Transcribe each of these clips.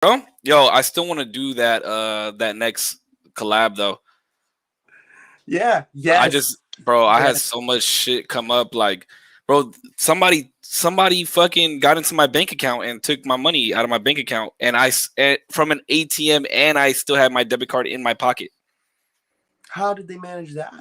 Bro, yo, I still want to do that next collab though. Yeah. I Yes. just, bro, I had Yes. so much shit come up. Like, bro, somebody fucking got into my bank account and took my money out of my bank account, and from an ATM, and I still had my debit card in my pocket. How did they manage that?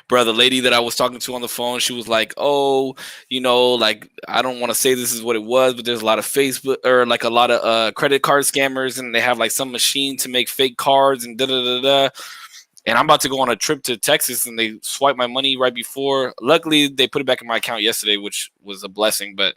Bro, the lady that I was talking to on the phone, she was like, "Oh, like I don't want to say this is what it was, but there's a lot of Facebook or like a lot of credit card scammers, and they have like some machine to make fake cards and da da da da." And I'm about to go on a trip to Texas, and they swiped my money right before. Luckily, they put it back in my account yesterday, which was a blessing. But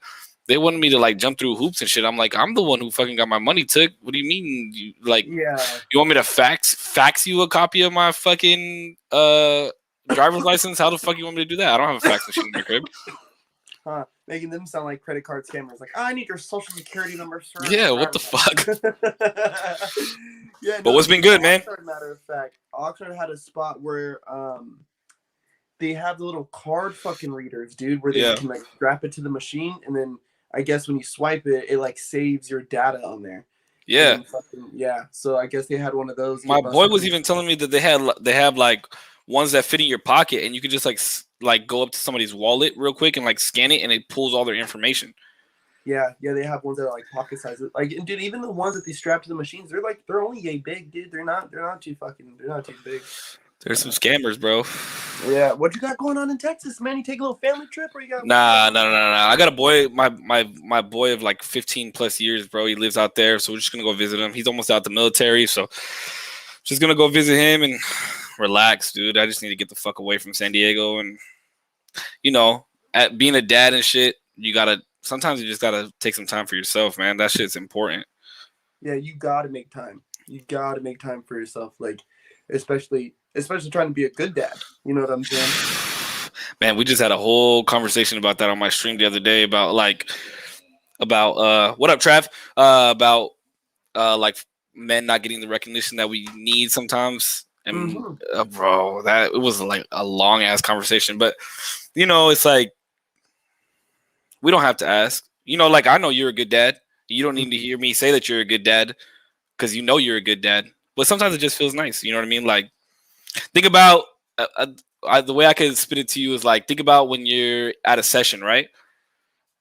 they wanted me to like jump through hoops and shit. I'm like, I'm the one who fucking got my money took. What do you mean? Yeah. You want me to fax you a copy of my fucking driver's license? How the fuck you want me to do that? I don't have a fax machine in my crib. Huh. Making them sound like credit card scammers. Like, I need your social security number, sir. Yeah, what the fuck? Yeah, but no, what's been good, man? Matter of fact, Oxnard had a spot where they have the little card fucking readers, dude, where they can like strap it to the machine, and then I guess when you swipe it, it like saves your data on there. Yeah. Yeah. So I guess they had one of those. My boy was even telling me that they have like ones that fit in your pocket, and you could just like go up to somebody's wallet real quick and like scan it, and it pulls all their information. Yeah, they have ones that are like pocket size. Like, dude, even the ones that they strap to the machines, they're only yay big, dude. They're not too big. There's some scammers, bro. Yeah, what you got going on in Texas, man? You take a little family trip, or you got? Nah. I got a boy, my boy of like 15 plus years, bro. He lives out there, so we're just gonna go visit him. He's almost out the military, so just gonna go visit him and relax, dude. I just need to get the fuck away from San Diego, and at being a dad and shit, sometimes you just gotta take some time for yourself, man. That shit's important. Yeah, you gotta make time. You gotta make time for yourself, like especially trying to be a good dad. You know what I'm saying? Man, we just had a whole conversation about that on my stream the other day about what up, Trav? About like men not getting the recognition that we need sometimes. And bro, that it was like a long ass conversation, but it's like we don't have to ask. Like I know you're a good dad. You don't need to hear me say that you're a good dad because you're a good dad. But sometimes it just feels nice. You know what I mean? Like think about the way I could spit it to you is like think about when you're at a session, right?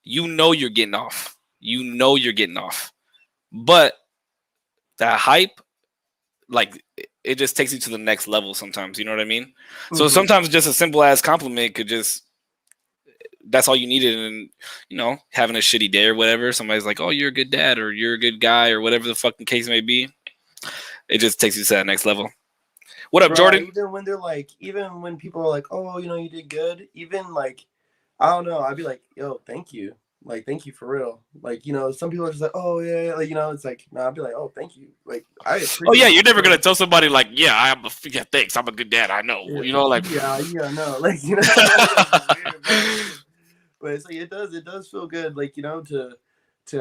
You're getting off. You're getting off, but that hype, like it just takes you to the next level sometimes. You know what I mean? So sometimes just a simple ass compliment could just that's all you needed. And having a shitty day or whatever, somebody's like, "Oh, you're a good dad," or "You're a good guy," or whatever the fucking case may be. It just takes you to that next level. What up, Jordan? Even when people are like, "Oh, you did good," even like, I don't know, I'd be like, "Yo, thank you." Like, thank you for real. Like, some people are just like, "Oh yeah," like, it's like, no, I'd be like, "Oh, thank you." Like, I appreciate. Oh yeah, you're never gonna tell somebody like, "Yeah, thanks, I'm a good dad." I know, like, no, like, but it's like it does feel good, like, to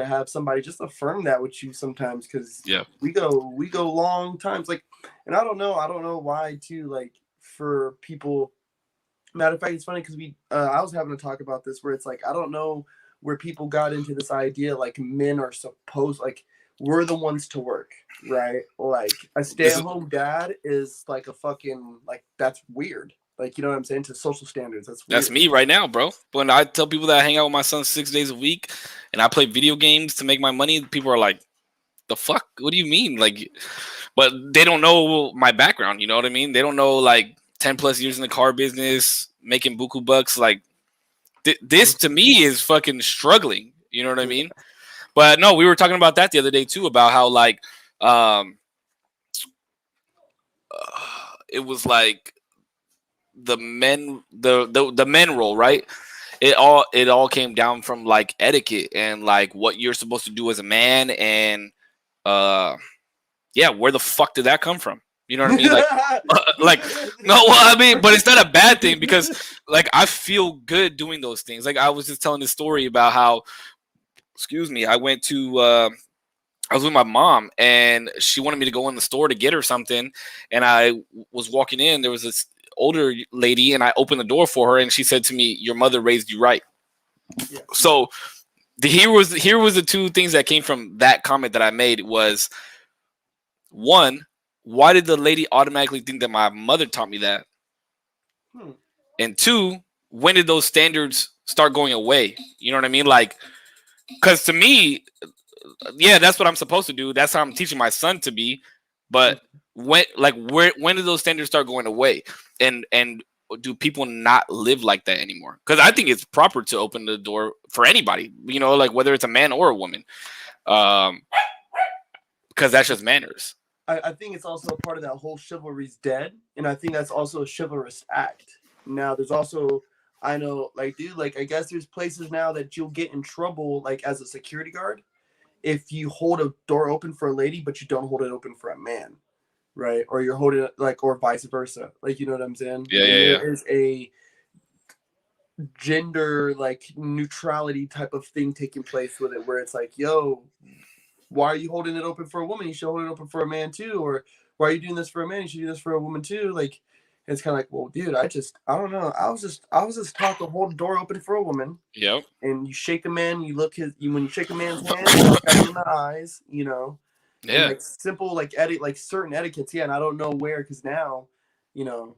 have somebody just affirm that with you sometimes, because we go long times, like, and I don't know why too, like, for people. Matter of fact, it's funny because I was having a talk about this where it's like I don't know where people got into this idea like men are supposed, like, we're the ones to work, right? Like a stay-at-home dad is like a fucking, like, that's weird. Like, you know what I'm saying? To social standards, that's weird. That's me right now, bro. When I tell people that I hang out with my son 6 days a week and I play video games to make my money, people are like, "The fuck? What do you mean?" Like, but they don't know my background. You know what I mean? They don't know like 10 plus years in the car business, making buku bucks. Like this to me is fucking struggling. You know what I mean? But no, we were talking about that the other day too, about how like it was like the men the men role, right? It all came down from like etiquette and like what you're supposed to do as a man, and where the fuck did that come from? You know what I mean? Like, no, well, I mean, but it's not a bad thing because like I feel good doing those things. Like I was just telling this story about how, excuse me, I was with my mom and she wanted me to go in the store to get her something, and I was walking in. There was this older lady, and I opened the door for her, and she said to me, "Your mother raised you right." Yeah. So Here was the two things that came from that comment that I made was, one, why did the lady automatically think that my mother taught me that? And two, when did those standards start going away? You know what I mean? Like, because to me, yeah, that's what I'm supposed to do. That's how I'm teaching my son to be. But when did those standards start going away? And do people not live like that anymore? Because I think it's proper to open the door for anybody, you know, like whether it's a man or a woman, because that's just manners. I think it's also a part of that whole chivalry's dead, and I think that's also a chivalrous act. Now, there's also, I know, like, dude, like, I guess there's places now that you'll get in trouble, like, as a security guard, if you hold a door open for a lady, but you don't hold it open for a man, right? Or you're holding it, like, or vice versa. Like, you know what I'm saying? Yeah, and yeah, yeah. there is a gender, like, neutrality type of thing taking place with it, where it's like, yo, why are you holding it open for a woman? You should hold it open for a man too. Or why are you doing this for a man? You should do this for a woman too. Like, it's kind of like, well, dude, I don't know. I was just taught to hold the door open for a woman. Yep. And you shake a man, when you shake a man's hand, you look at him in the eyes, you know. Yeah. And like simple, like certain etiquettes. Yeah. And I don't know where, because now, you know,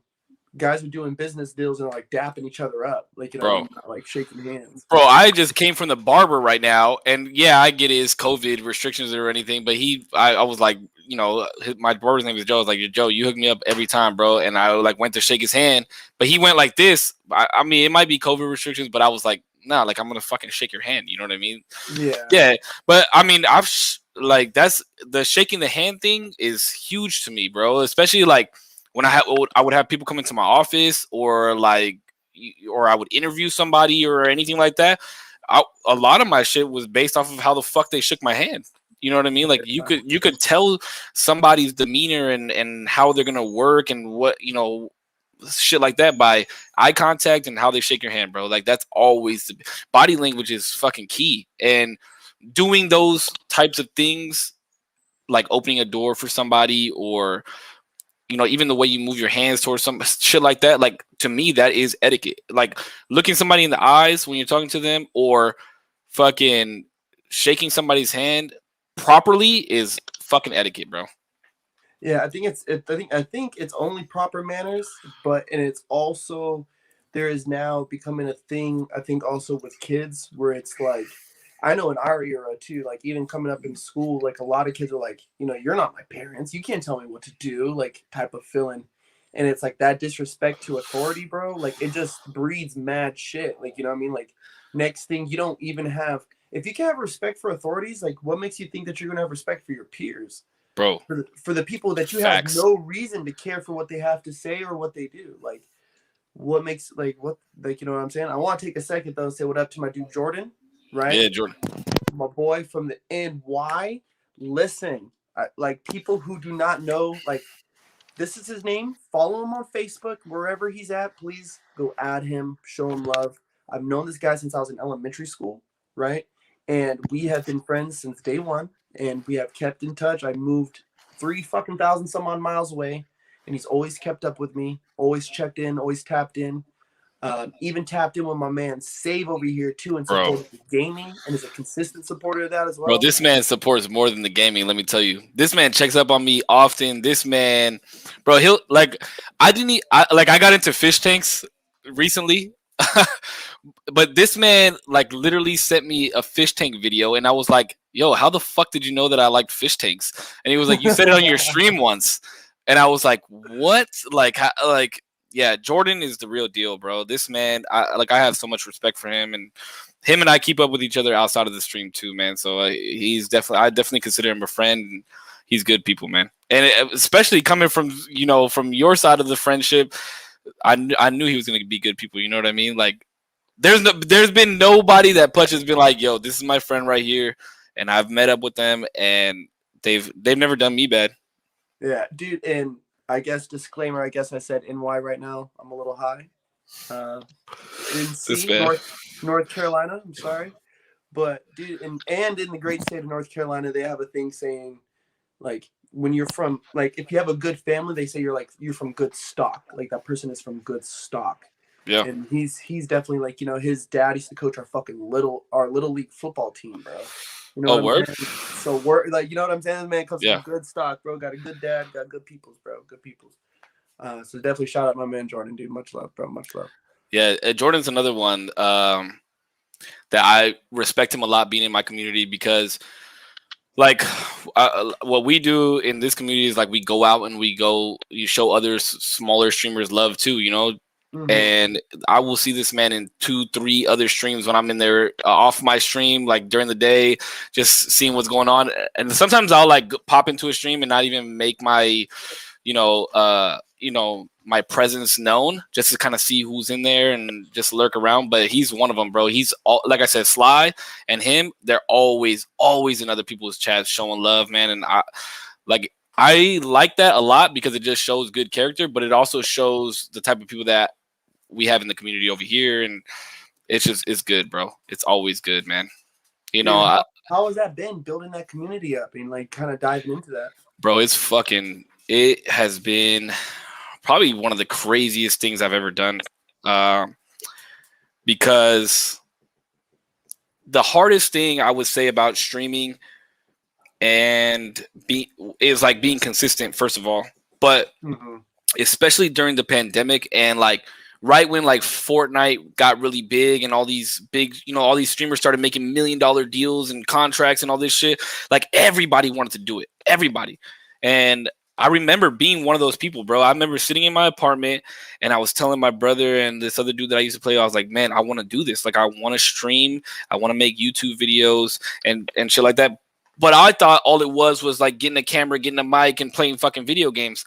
guys are doing business deals and like dapping each other up, like, you know, bro, not like shaking hands. Bro, I just came from the barber right now, and yeah, I get his COVID restrictions or anything, but I was like, you know, my barber's name is Joe. I was like, Joe, you hook me up every time, bro, and I like went to shake his hand, but he went like this. I mean, it might be COVID restrictions, but I was like, nah, like I'm gonna fucking shake your hand. You know what I mean? Yeah. But I mean, like that's the shaking the hand thing is huge to me, bro. Especially like when I would have people come into my office, or like, or I would interview somebody or anything like that. A lot of my shit was based off of how the fuck they shook my hand. You know what I mean? Like you could tell somebody's demeanor and how they're gonna work and what, you know, shit like that by eye contact and how they shake your hand, bro. Like that's always body language is fucking key. And doing those types of things, like opening a door for somebody, or you know, even the way you move your hands towards some shit like that, like to me that is etiquette. Like looking somebody in the eyes when you're talking to them, or fucking shaking somebody's hand properly is fucking etiquette, bro. Yeah, I think I think it's only proper manners, and it's also, there is now becoming a thing, I think, also with kids, where it's like, I know in our era too, like even coming up in school, like a lot of kids are like, you know, you're not my parents, you can't tell me what to do, like type of feeling. And it's like that disrespect to authority, bro. Like it just breeds mad shit. Like, you know what I mean? Like next thing, you don't even have, if you can't have respect for authorities, like what makes you think that you're gonna have respect for your peers? Bro, For the people that you facts. have no reason to care for what they have to say or what they do. Like what makes, like, what, like, you know what I'm saying? I want to take a second though and say what up to my dude Jordan, right? Yeah, Jordan, my boy from the NY. Listen, like people who do not know, like this is his name. Follow him on Facebook, wherever he's at. Please go add him, show him love. I've known this guy since I was in elementary school, right? And we have been friends since day one, and we have kept in touch. I moved 3,000 some odd miles away, and he's always kept up with me, always checked in, always tapped in. Even tapped in with my man Save over here too, and supported the gaming, and is a consistent supporter of that as well. Bro, this man supports more than the gaming. Let me tell you, this man checks up on me often. This man, bro, he'll like. I got into fish tanks recently, but this man like literally sent me a fish tank video, and I was like, "Yo, how the fuck did you know that I liked fish tanks?" And he was like, "You said it on your stream once," and I was like, "What?" Like, yeah, Jordan is the real deal, bro. This man, I have so much respect for him, and I keep up with each other outside of the stream too, man. So I definitely consider him a friend. And he's good people, man. And especially coming from, you know, from your side of the friendship, I knew he was gonna be good people. You know what I mean? Like there's been nobody that Putch has been like, yo, this is my friend right here, and I've met up with them, and they've never done me bad. Yeah, dude, and I guess disclaimer, I guess I said NY right now. I'm a little high. NC, North Carolina. I'm sorry. But dude, and in the great state of North Carolina, they have a thing saying, like, when you're from, like, if you have a good family, they say you're from good stock. Like that person is from good stock. Yeah. And he's definitely like, you know, his dad used to coach our little league football team, bro. You know what I'm saying? So we're like, you know what I'm saying? This man comes from good stock, bro. Got a good dad, got good peoples, bro. Good peoples. So definitely shout out my man Jordan, dude. Much love, bro. Much love. Yeah, Jordan's another one that I respect him a lot being in my community because, like, what we do in this community is like we go out and you show others smaller streamers love too, you know. And I will see this man in 2-3 other streams when I'm in there off my stream, like during the day, just seeing what's going on. And sometimes I'll like pop into a stream and not even make my, my presence known, just to kind of see who's in there and just lurk around. But he's one of them, bro. He's all, like I said, Sly and him, they're always in other people's chats showing love, man. And I like that a lot because it just shows good character, but it also shows the type of people that we have in the community over here. And it's good, bro. It's always good, man. You know, how has that been building that community up and like kind of diving into that? Bro, it has been probably one of the craziest things I've ever done. Because the hardest thing I would say about streaming is like being consistent, first of all. But especially during the pandemic and like right when like Fortnite got really big and all these big, all these streamers started making $1 million deals and contracts and all this shit, like everybody wanted to do it. Everybody. And I remember being one of those people, bro. I remember sitting in my apartment and I was telling my brother and this other dude that I used to play, I was like, man, I want to do this. Like, I want to stream. I want to make YouTube videos and shit like that. But I thought all it was like getting a camera, getting a mic and playing fucking video games.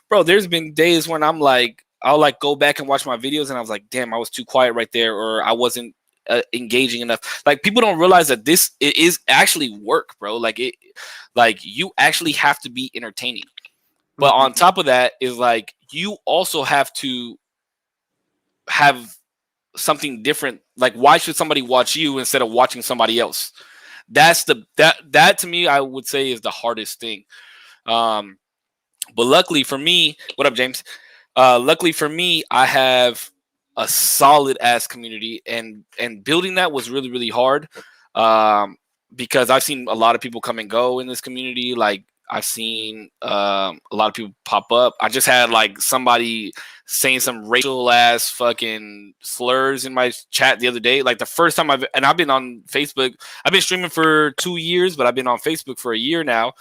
Bro, there's been days when I'm like, I'll like go back and watch my videos and I was like, damn, I was too quiet right there, or I wasn't engaging enough. Like, people don't realize that it is actually work, bro. Like you actually have to be entertaining. But on top of that is like you also have to have something different. Like, why should somebody watch you instead of watching somebody else? That's that to me, I would say, is the hardest thing. But luckily for me, what up, James? Luckily for me, I have a solid ass community, and building that was really, really hard. Because I've seen a lot of people come and go in this community. Like, I've seen a lot of people pop up. I just had like somebody saying some racial ass fucking slurs in my chat the other day. Like, the first time I've been on Facebook. I've been streaming for 2 years, but I've been on Facebook for a year now.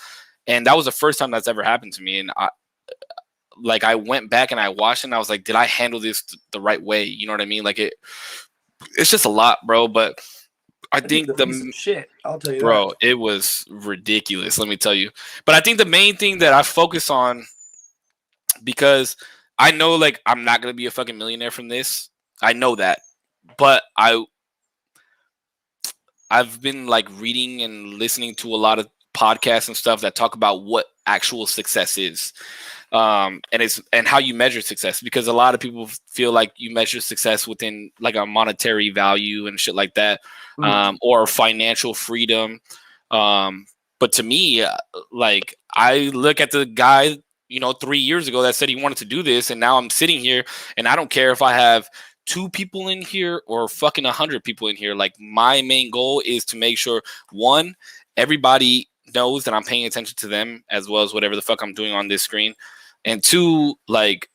And that was the first time that's ever happened to me. And I went back and I watched it and I was like, did I handle this the right way? You know what I mean? Like, it's just a lot, bro. But I think the shit, I'll tell you, bro, it was ridiculous. Let me tell you. But I think the main thing that I focus on, because I know like I'm not gonna be a fucking millionaire from this. I know that, but I've been like reading and listening to a lot of podcasts and stuff that talk about what actual success is. And how you measure success, because a lot of people feel like you measure success within like a monetary value and shit like that, or financial freedom. But to me, like, I look at the guy, 3 years ago that said he wanted to do this, and now I'm sitting here and I don't care if I have 2 people in here or fucking 100 people in here. Like, my main goal is to make sure, one, everybody knows that I'm paying attention to them as well as whatever the fuck I'm doing on this screen. And 2, like,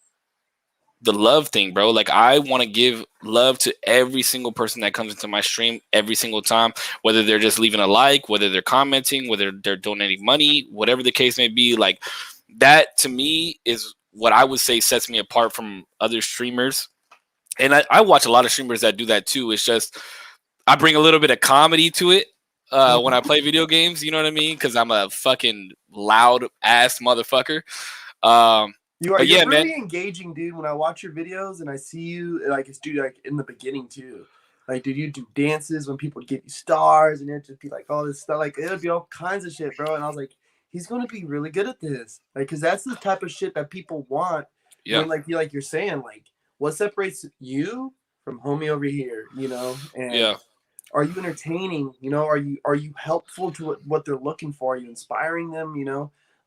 the love thing, bro. Like, I want to give love to every single person that comes into my stream every single time, whether they're just leaving a like, whether they're commenting, whether they're donating money, whatever the case may be. Like, that to me is what I would say sets me apart from other streamers. And I watch a lot of streamers that do that too. It's just I bring a little bit of comedy to it when I play video games. You know what I mean? Because I'm a fucking loud ass motherfucker. You're really engaging, dude. When I watch your videos and I see you, like, it's dude, like in the beginning too. Like, did you do dances when people give you stars and it'd just be like all this stuff? Like, it would be all kinds of shit, bro. And I was like, he's gonna be really good at this, like, because that's the type of shit that people want. Yeah. When, like you're saying, like, what separates you from homie over here, And yeah. Are you entertaining? Are you helpful to what they're looking for? Are you inspiring them?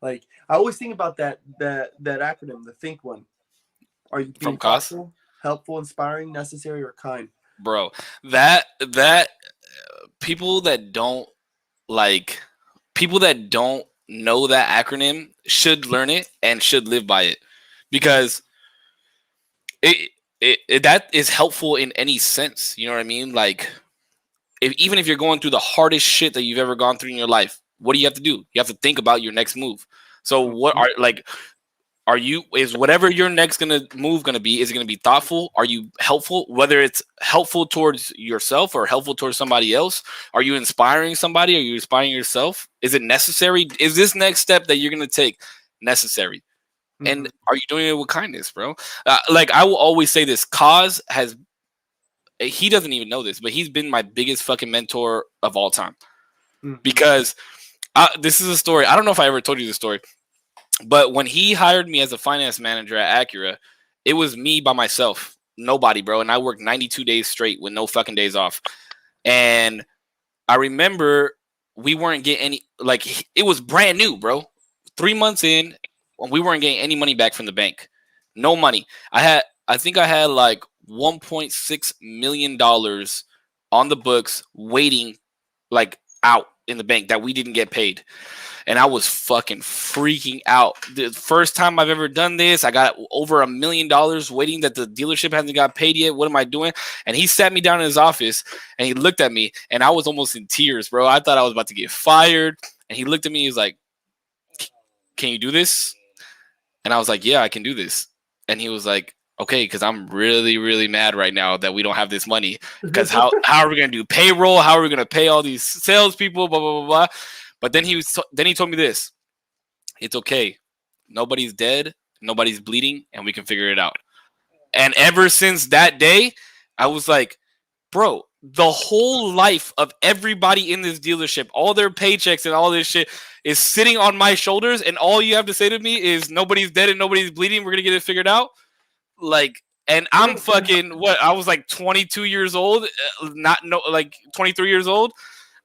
Like, I always think about that acronym, the think one. Are you being thoughtful? helpful, inspiring, necessary, or kind. Bro, that people that don't like people that don't know that acronym should learn it and should live by it, because it that is helpful in any sense. You know what I mean? Like, even if you're going through the hardest shit that you've ever gone through in your life, what do? You have to think about your next move. So what are like is whatever your next move gonna be? Is it gonna be thoughtful? Are you helpful? Whether it's helpful towards yourself or helpful towards somebody else, are you inspiring somebody? Are you inspiring yourself? Is it necessary? Is this next step that you're gonna take necessary? And are you doing it with kindness, bro? Like, I will always say this: Kaz has, he doesn't even know this, but he's been my biggest fucking mentor of all time. Because this is a story. I don't know if I ever told you this story. But when he hired me as a finance manager at Acura, it was me by myself. Nobody, bro. And I worked 92 days straight with no fucking days off. And I remember we weren't getting any, like, it was brand new, bro. 3 months in, we weren't getting any money back from the bank. No money. I think I had like $1.6 million on the books waiting, like, out in the bank that we didn't get paid. And I was fucking freaking out. The first time I've ever done this, I got over $1 million waiting that the dealership hasn't got paid yet. What am I doing? And he sat me down in his office and he looked at me and I was almost in tears, bro. I thought I was about to get fired. And he looked at me. He was like, "Can you do this?" And I was like, "Yeah, I can do this." And he was like, "Okay, because I'm really, really mad right now that we don't have this money. Because how are we going to do payroll? How are we going to pay all these salespeople? Blah, blah, blah, blah." But then he told me this: "It's okay. Nobody's dead. Nobody's bleeding, and we can figure it out." And ever since that day, I was like, bro, the whole life of everybody in this dealership, all their paychecks and all this shit is sitting on my shoulders, and all you have to say to me is nobody's dead and nobody's bleeding. We're gonna get it figured out. Like, and I'm fucking what? I was like 22 years old, like 23 years old,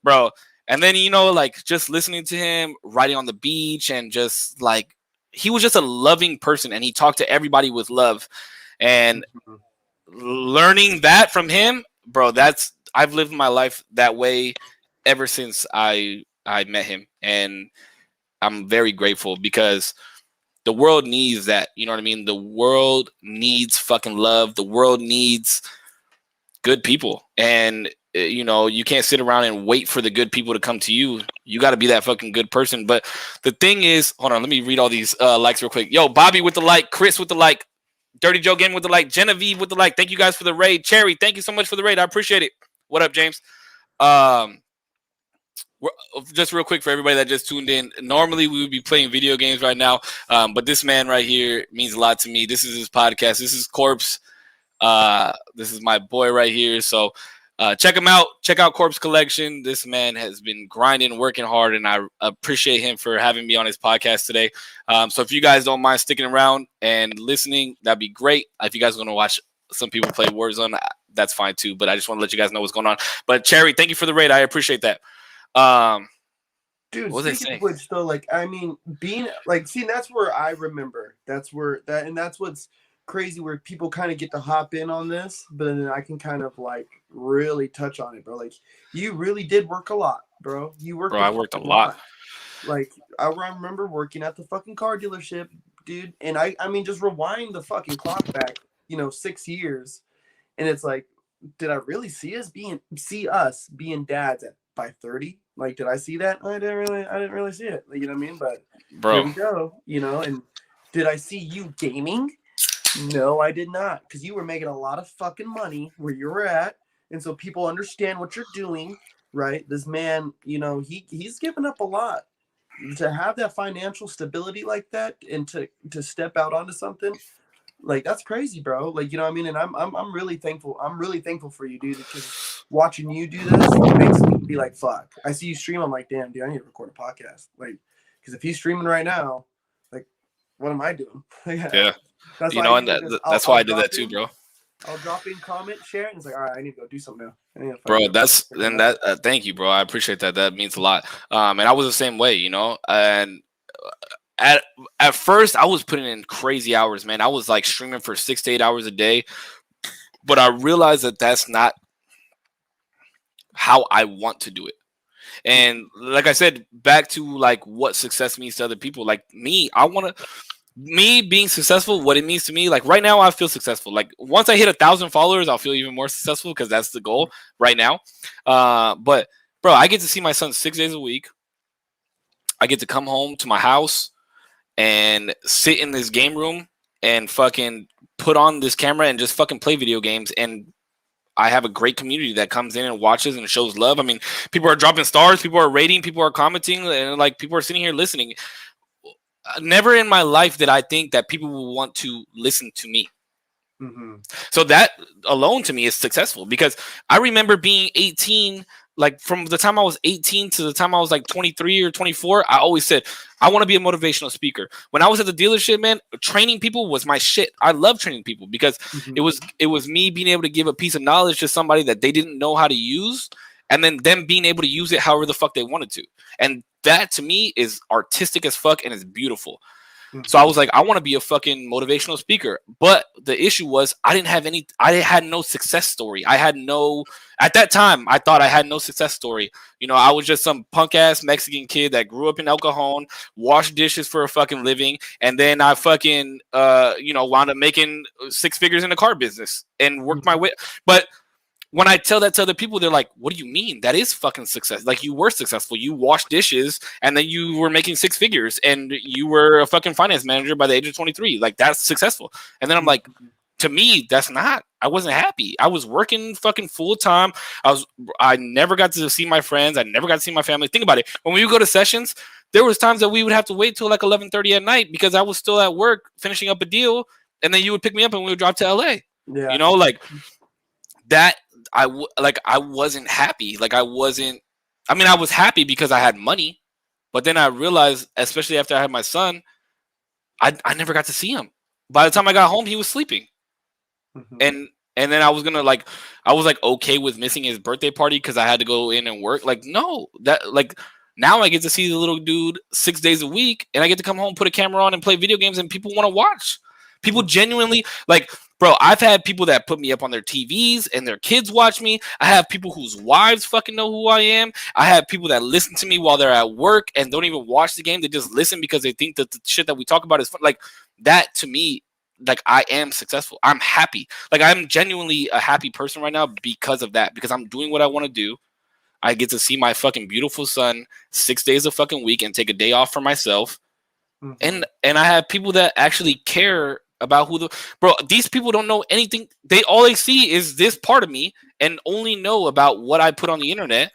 bro. And then, like, just listening to him riding on the beach and just like, he was just a loving person and he talked to everybody with love. And learning that from him, bro, I've lived my life that way ever since I met him. And I'm very grateful because the world needs that. You know what I mean? The world needs fucking love. The world needs good people. And you can't sit around and wait for the good people to come to you. You got to be that fucking good person. But the thing is, hold on, let me read all these likes real quick. Yo, Bobby with the like, Chris with the like, Dirty Joe Game with the like, Genevieve with the like. Thank you guys for the raid. Cherry, thank you so much for the raid. I appreciate it. What up, James? Just real quick for everybody that just tuned in. Normally we would be playing video games right now, but this man right here means a lot to me. This is his podcast. This is Corpse. This is my boy right here. So check him out. Check out KORPSxCollection. This man has been grinding, working hard, and I appreciate him for having me on his podcast today. So if you guys don't mind sticking around and listening, that'd be great. If you guys are going to watch some people play Warzone, that's fine too. But I just want to let you guys know what's going on. But Cherry, thank you for the raid. I appreciate that. Dude, speaking of which, though, like, I mean, being like, see, that's where I remember. That's what's crazy, where people kind of get to hop in on this, but then I can kind of like really touch on it, bro. Like, you really did work a lot, bro. I worked a lot. Like, I remember working at the fucking car dealership, dude. And I mean, just rewind the fucking clock back, 6 years, and it's like, did I really see us being dads by 30? Like, did I see that? I didn't really see it. You know what I mean? But bro, here we go. And did I see you gaming? No, I did not, because you were making a lot of fucking money where you were at, and so people understand what you're doing, right? This man, he's given up a lot to have that financial stability like that, and to step out onto something like that's crazy, bro. Like, you know what I mean? And I'm really thankful. I'm really thankful for you, dude, because watching you do this makes me be like, fuck. I see you stream. I'm like, damn, dude, I need to record a podcast. Like, because if he's streaming right now, like, what am I doing? Yeah. That's why I did that too, bro. I'll drop in, comment, share it, and it's like, all right, I need to go do something now. Bro, thank you, bro. I appreciate that. That means a lot. And I was the same way, and at first I was putting in crazy hours, man. I was like streaming for 6 to 8 hours a day, But I realized that that's not how I want to do it. And like I said, back to like what success means to other people. Like me, me being successful, what it means to me. Like right now, I feel successful. Like once I hit 1,000 followers, I'll feel even more successful because that's the goal right now. But bro, I get to see my son 6 days a week. I get to come home to my house and sit in this game room and fucking put on this camera and just fucking play video games. And I have a great community that comes in and watches and shows love. I mean, people are dropping stars, people are rating, people are commenting, and like people are sitting here listening. Never in my life did I think that people will want to listen to me. Mm-hmm. So that alone to me is successful, because I remember being 18, like from the time I was 18 to the time I was like 23 or 24, I always said, I want to be a motivational speaker. When I was at the dealership, man, training people was my shit. I love training people because it was me being able to give a piece of knowledge to somebody that they didn't know how to use, and then them being able to use it however the fuck they wanted to. And that to me is artistic as fuck and it's beautiful. So I was like, I want to be a fucking motivational speaker. But the issue was I had no success story. At that time, I thought I had no success story. You know, I was just some punk ass Mexican kid that grew up in El Cajon, washed dishes for a fucking living. And then I fucking, wound up making 6 figures in the car business and worked my way. But when I tell that to other people, they're like, what do you mean? That is fucking success. Like, you were successful. You washed dishes and then you were making 6 figures and you were a fucking finance manager by the age of 23. Like, that's successful. And then I'm like, to me, that's not. I wasn't happy. I was working fucking full time. I never got to see my friends. I never got to see my family. Think about it. When we would go to sessions, there was times that we would have to wait till like 11:30 at night because I was still at work finishing up a deal. And then you would pick me up and we would drive to LA. Yeah. You know, like that. I wasn't happy. Like I was happy because I had money, but then I realized, especially after I had my son, I never got to see him. By the time I got home, he was sleeping. And then I was okay with missing his birthday party because I had to go in and work. Like, no, now I get to see the little dude 6 days a week and I get to come home, put a camera on and play video games and people want to watch. People genuinely, like, bro, I've had people that put me up on their TVs and their kids watch me. I have people whose wives fucking know who I am. I have people that listen to me while they're at work and don't even watch the game. They just listen because they think that the shit that we talk about is fun. Like, that to me, like, I am successful. I'm happy. Like, I'm genuinely a happy person right now because of that, because I'm doing what I want to do. I get to see my fucking beautiful son 6 days a fucking week and take a day off for myself. And I have people that actually care about these people don't know anything. All they see is this part of me and only know about what I put on the internet.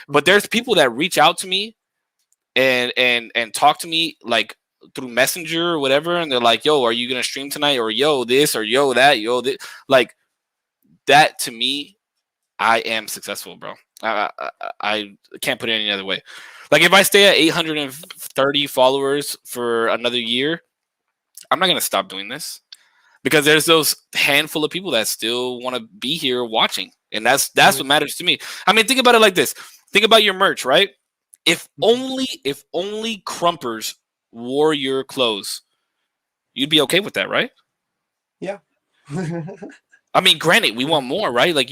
But there's people that reach out to me and talk to me like through Messenger or whatever, and they're like, yo, are you gonna stream tonight? Or yo, this, or yo, that, yo, this. Like, that to me, I am successful, bro. I can't put it any other way. Like, if I stay at 830 followers for another year, I'm not going to stop doing this, because there's those handful of people that still want to be here watching. And that's what matters to me. I mean, think about it like this. Think about your merch, right? If only Crumpers wore your clothes, you'd be okay with that, right? Yeah. I mean, granted, we want more, right? Like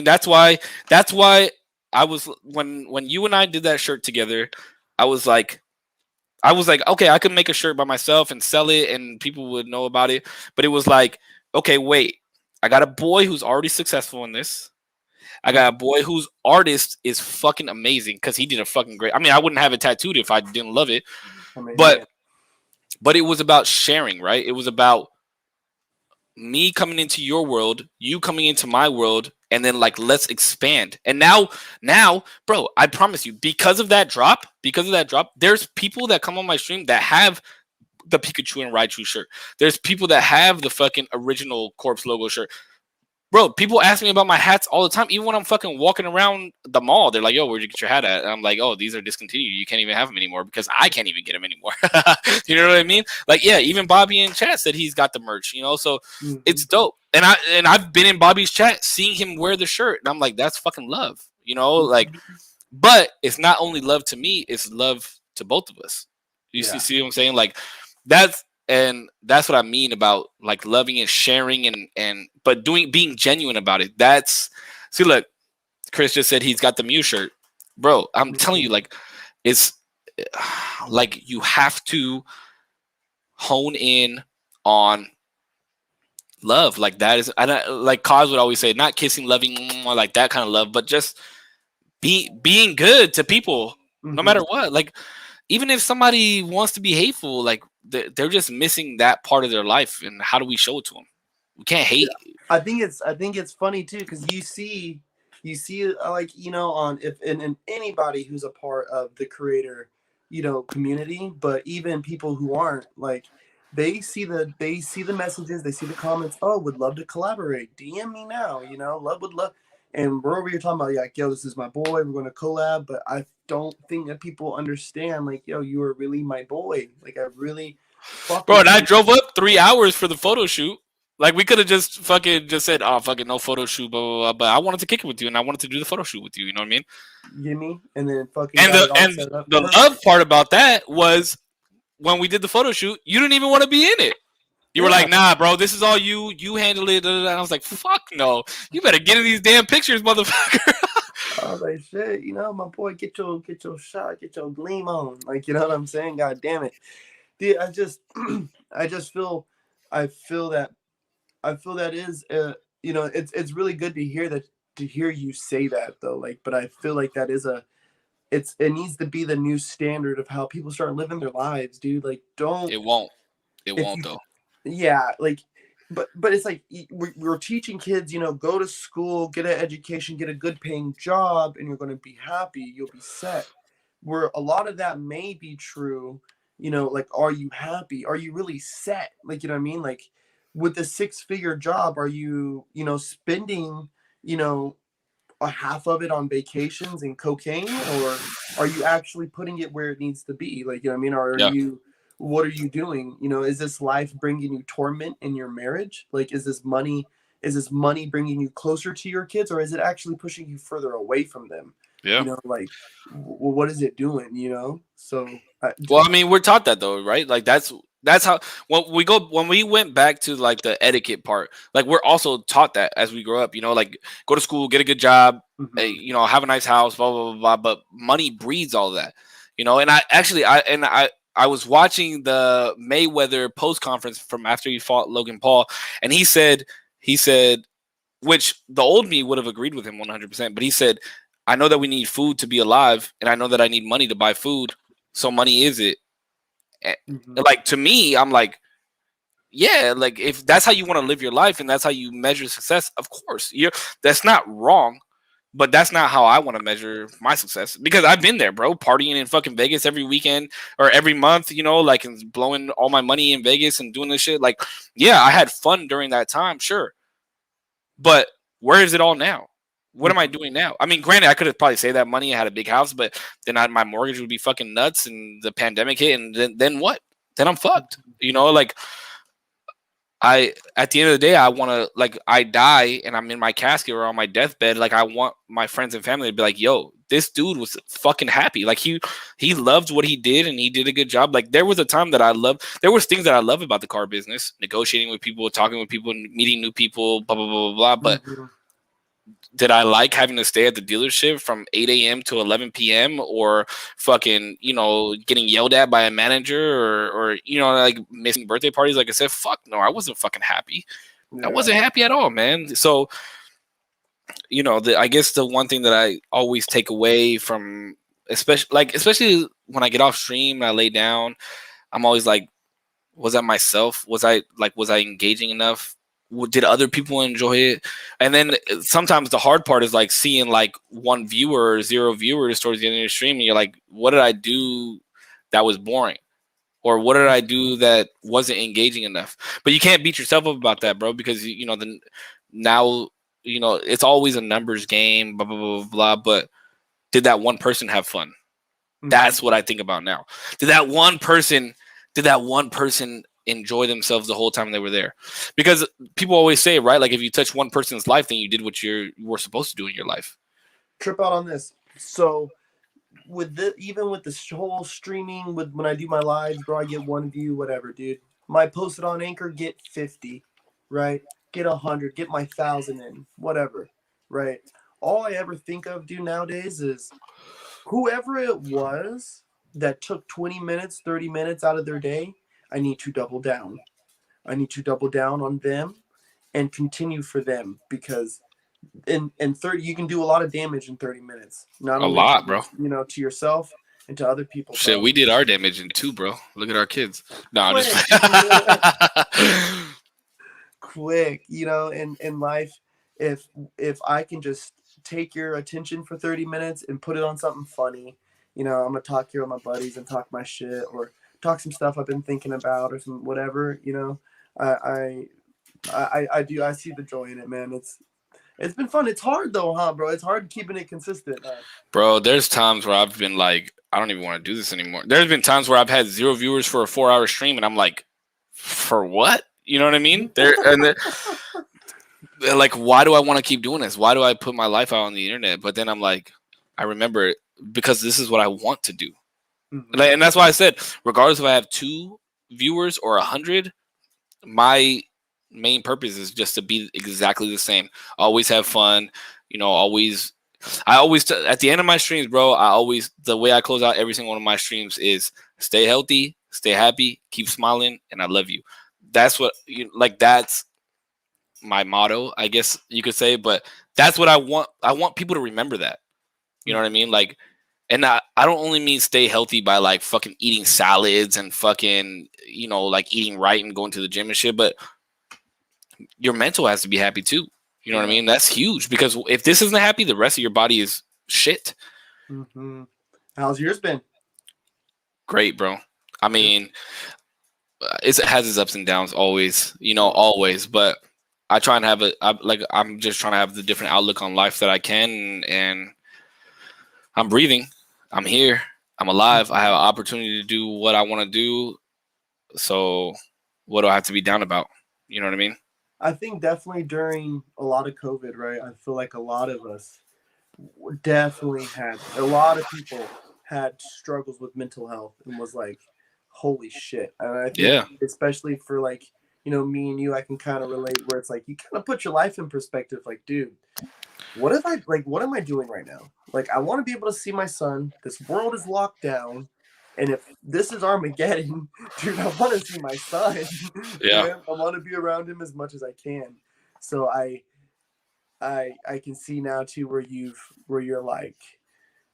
that's why I was, when you and I did that shirt together, I was like, okay, I could make a shirt by myself and sell it and people would know about it. But it was like, okay, wait, I got a boy who's already successful in this. I got a boy whose artist is fucking amazing because he did a fucking great. I mean, I wouldn't have it tattooed if I didn't love it. But it was about sharing, right? It was about me coming into your world, you coming into my world, and then like, let's expand. And now, bro, I promise you, because of that drop, there's people that come on my stream that have the Pikachu and Raichu shirt. There's people that have the fucking original Corpse logo shirt. Bro, people ask me about my hats all the time. Even when I'm fucking walking around the mall, they're like, yo, where'd you get your hat at? And I'm like, oh, these are discontinued. You can't even have them anymore because I can't even get them anymore. You know what I mean? Like, yeah, even Bobby in chat said he's got the merch, you know? So it's dope. And I've been in Bobby's chat seeing him wear the shirt. And I'm like, that's fucking love, you know? Like, but it's not only love to me, it's love to both of us. You see what I'm saying? Like, that's and that's what I mean about like loving and sharing but being genuine about it. That's see, look, Chris just said he's got the Mew shirt, bro. I'm telling you, like, it's like you have to hone in on love. Like that is, like Cos would always say, not kissing, loving, like that kind of love, but just being good to people, no matter what. Like, even if somebody wants to be hateful, like they're just missing that part of their life. And how do we show it to them? We can't hate. I think it's funny too, because you see like, you know, on if and anybody who's a part of the creator, you know, community, but even people who aren't, like, they see the messages, they see the comments. Oh, would love to collaborate. DM me now. You know, would love. And we're over here talking about, like, yo, this is my boy. We're going to collab. But I don't think that people understand, like, yo, you are really my boy. Like, I really. Bro, and I drove up 3 hours for the photo shoot. Like, we could have just said, oh, fucking no photo shoot, blah, blah, blah. But I wanted to kick it with you, and I wanted to do the photo shoot with you. You know what I mean? Gimme, and then fucking. And the love part about that was when we did the photo shoot, you didn't even want to be in it. You were like, nah, bro, this is all you. You handle it. And I was like, fuck no. You better get in these damn pictures, motherfucker. I was like, shit, you know, my boy, get your shot, get your gleam on. Like, you know what I'm saying? God damn it. Dude, I feel that is, you know, it's really good to hear you say that, though. Like, but I feel like that is it needs to be the new standard of how people start living their lives, dude. Like, don't. It won't though. Yeah, like, but it's like we're teaching kids, you know, go to school, get an education, get a good paying job, and you're going to be happy. You'll be set. Where a lot of that may be true, you know, like, are you happy? Are you really set? Like, you know what I mean? Like, with the 6-figure job, are you, you know, spending, you know, a half of it on vacations and cocaine, or are you actually putting it where it needs to be? Like, you know what I mean? Or are you, what are you doing? You know, is this life bringing you torment in your marriage? Like, is this money bringing you closer to your kids, or is it actually pushing you further away from them? Yeah. You know, like, well, what is it doing? You know? So, well, I mean, we're taught that though, right? Like, that's how when we went back to like the etiquette part, like, we're also taught that as we grow up, you know, like, go to school, get a good job, you know, have a nice house, blah, blah, blah, blah. But money breeds all of that, you know. And I was watching the Mayweather post conference from after he fought Logan Paul, and he said, which the old me would have agreed with him 100%, but he said, I know that we need food to be alive, and I know that I need money to buy food. So money is it. Like, to me, I'm like, yeah, like, if that's how you want to live your life and that's how you measure success, of course, that's not wrong, but that's not how I want to measure my success, because I've been there, bro, partying in fucking Vegas every weekend or every month, you know, like, and blowing all my money in Vegas and doing this shit. Like, yeah, I had fun during that time, sure, but where is it all now? What am I doing now? I mean, granted, I could have probably saved that money. I had a big house, but then my mortgage would be fucking nuts, and the pandemic hit, and then what? Then I'm fucked. You know, like, at the end of the day, I want to, like, I die and I'm in my casket or on my deathbed. Like, I want my friends and family to be like, yo, this dude was fucking happy. Like, he loved what he did, and he did a good job. Like, there was a time that there was things that I love about the car business, negotiating with people, talking with people, meeting new people, blah, blah, blah, blah, blah. But did I like having to stay at the dealership from 8 a.m. to 11 p.m. or fucking, you know, getting yelled at by a manager or you know, like, missing birthday parties? Like I said, fuck no, I wasn't fucking happy. I wasn't happy at all, man. So, you know, I guess the one thing that I always take away from, especially when I get off stream and I lay down, I'm always like, was I myself? Was I engaging enough? Did other people enjoy it? And then sometimes the hard part is like seeing like 1 viewer or 0 viewers towards the end of the stream, and you're like, what did I do that was boring? Or what did I do that wasn't engaging enough? But you can't beat yourself up about that, bro, because, you know, now, you know, it's always a numbers game, blah, blah, blah, blah. But did that one person have fun? That's what I think about now. Did that one person enjoy themselves the whole time they were there? Because people always say, right, like, if you touch one person's life, then you did what you were supposed to do in your life. Trip out on this. So even with this whole streaming, when I do my lives, bro, I get 1 view, whatever, dude. My posted on Anchor, get 50, right? Get 100, get my 1,000 in, whatever, right? All I ever think of, dude, nowadays is whoever it was that took 20 minutes, 30 minutes out of their day, I need to double down. I need to double down on them and continue for them, because in 30 you can do a lot of damage in 30 minutes, not A only to, lot, bro. to yourself and to other people, Shit, bro. we did our damage in 2, bro. Look at our kids. No, I'm just Quick, in life, if I can just take your attention for 30 minutes and put it on something funny, I'm gonna talk here with my buddies and talk my shit, or talk some stuff I've been thinking about, or some whatever, I see the joy in it, man. It's been fun. It's hard though, huh, bro? It's hard keeping it consistent. Bro, there's times where I've been like, I don't even want to do this anymore. There's been times where I've had 0 viewers for a 4-hour stream, and I'm like, for what? You know what I mean? They're like, why do I want to keep doing this? Why do I put my life out on the internet? But then I'm like, I remember because this is what I want to do. Mm-hmm. And that's why I said, regardless if I have 2 viewers or 100, my main purpose is just to be exactly the same. Always have fun, always. I always at the end of my streams, bro. The way I close out every single one of my streams is stay healthy, stay happy, keep smiling, and I love you. That's what that's my motto, I guess you could say. But that's what I want. I want people to remember that. You know what I mean? Like, and I don't only mean stay healthy by like fucking eating salads and fucking like eating right and going to the gym and shit, but your mental has to be happy too. You know what I mean? That's huge, because if this isn't happy, the rest of your body is shit. Mm-hmm. How's yours been? Great, bro. I mean, it has its ups and downs always, always. But I try and have I'm just trying to have the different outlook on life that I can, and I'm breathing. I'm here. I'm alive. I have an opportunity to do what I want to do. So what do I have to be down about? You know what I mean? I think definitely during a lot of COVID, right? I feel like a lot of us definitely a lot of people had struggles with mental health, and was like, holy shit. And I think especially for like, me and you, I can kind of relate, where it's like, you kind of put your life in perspective. Like, dude, what am I doing right now? Like, I want to be able to see my son. This world is locked down. And if this is Armageddon, dude, I want to see my son. Yeah. I want to be around him as much as I can. So I can see now too where you're like,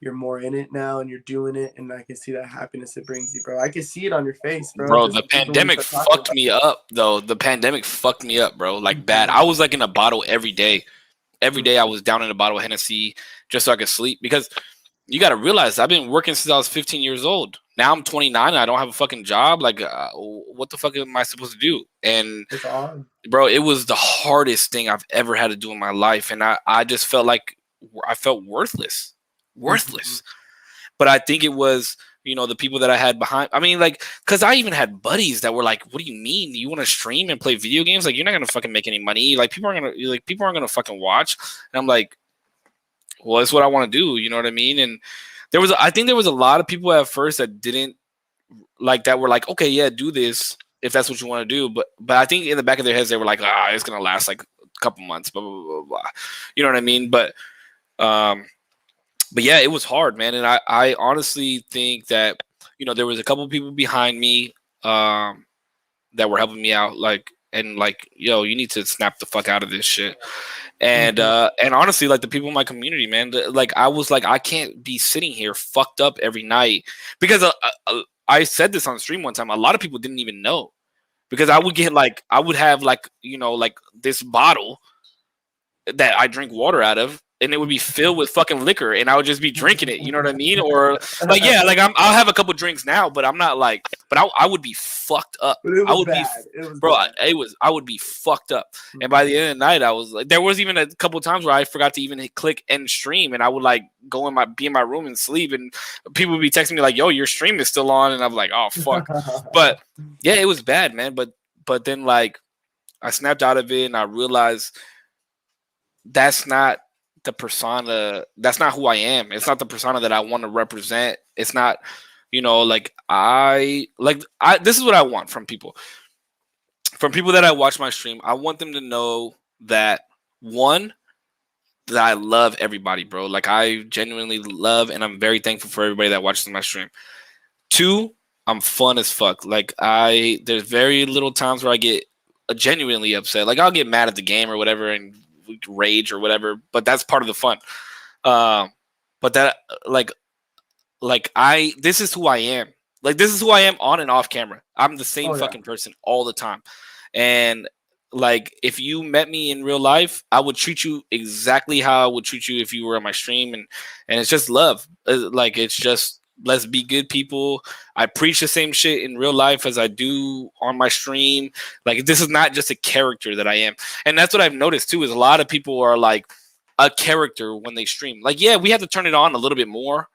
you're more in it now and you're doing it, and I can see that happiness it brings you, bro. I can see it on your face, bro. Bro, the pandemic fucked me up, though. The pandemic fucked me up, bro. Like, bad. I was like in a bottle every day. Every day I was down in a bottle of Hennessy just so I could sleep, because you got to realize I've been working since I was 15 years old. Now I'm 29 and I don't have a fucking job. Like, what the fuck am I supposed to do? And bro, it was the hardest thing I've ever had to do in my life. And I just felt like I felt worthless. Mm-hmm. But I think it was, the people that I had behind. I mean, like, because I even had buddies that were like, what do you mean? You want to stream and play video games? Like, you're not going to fucking make any money. Like, people aren't going to fucking watch. And I'm like, well, it's what I want to do. You know what I mean? And I think there was a lot of people at first that didn't like, that were like, okay, yeah, do this if that's what you want to do. But I think in the back of their heads, they were like, it's going to last like a couple months, blah, blah, blah, blah. You know what I mean? But yeah, it was hard, man. And I honestly think that, there was a couple of people behind me that were helping me out, like, and like, yo, you need to snap the fuck out of this shit. And honestly, like, the people in my community, man, like, I was like, I can't be sitting here fucked up every night, because I said this on stream one time. A lot of people didn't even know, because I would have like, like this bottle that I drink water out of, and it would be filled with fucking liquor, and I would just be drinking it. You know what I mean? Or like, yeah, like I'll have a couple drinks now, but I'm not like, but I would be fucked up. I would be, bro. I would be fucked up. Mm-hmm. And by the end of the night, I was like, there was even a couple of times where I forgot to even click end stream, and I would like be in my room and sleep, and people would be texting me like, yo, your stream is still on, and I'm like, oh fuck. But yeah, it was bad, man. But then like I snapped out of it, and I realized that's not the persona. That's not who I am. It's not the persona that I want to represent. It's not, like, this is what I want from people. from people that I watch my stream, I want them to know that one, that I love everybody, bro. Like I genuinely love and I'm very thankful for everybody that watches my stream. Two, I'm fun as fuck. Like there's very little times where I get genuinely upset. Like I'll get mad at the game or whatever and rage or whatever, but that's part of the fun. But that this is who I am. Like this is who I am on and off camera. I'm the same fucking person all the time. And like if you met me in real life, I would treat you exactly how I would treat you if you were on my stream, and it's just love. Like it's just, let's be good people. I preach the same shit in real life as I do on my stream. Like this is not just a character that I am. And that's what I've noticed too, is a lot of people are like a character when they stream. Like, yeah, we have to turn it on a little bit more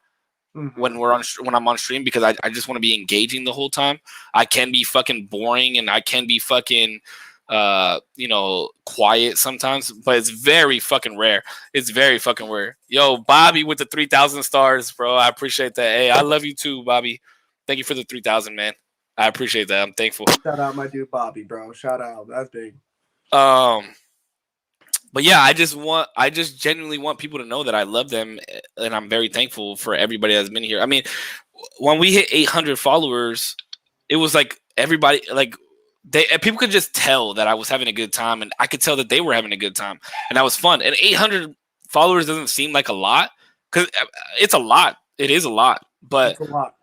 when I'm on stream, because I just want to be engaging the whole time. I can be fucking boring and I can be fucking quiet sometimes, but it's very fucking rare. It's very fucking rare. Yo, Bobby with the 3,000 stars, bro. I appreciate that. Hey, I love you too, Bobby. Thank you for the 3,000, man. I appreciate that. I'm thankful. Shout out my dude Bobby, bro. Shout out. That's big. But yeah, I just genuinely want people to know that I love them, and I'm very thankful for everybody that's been here. I mean, when we hit 800 followers, it was like everybody, like people could just tell that I was having a good time, and I could tell that they were having a good time, and that was fun. And 800 followers doesn't seem like a lot, because it's a lot. It is a lot, but it's a lot.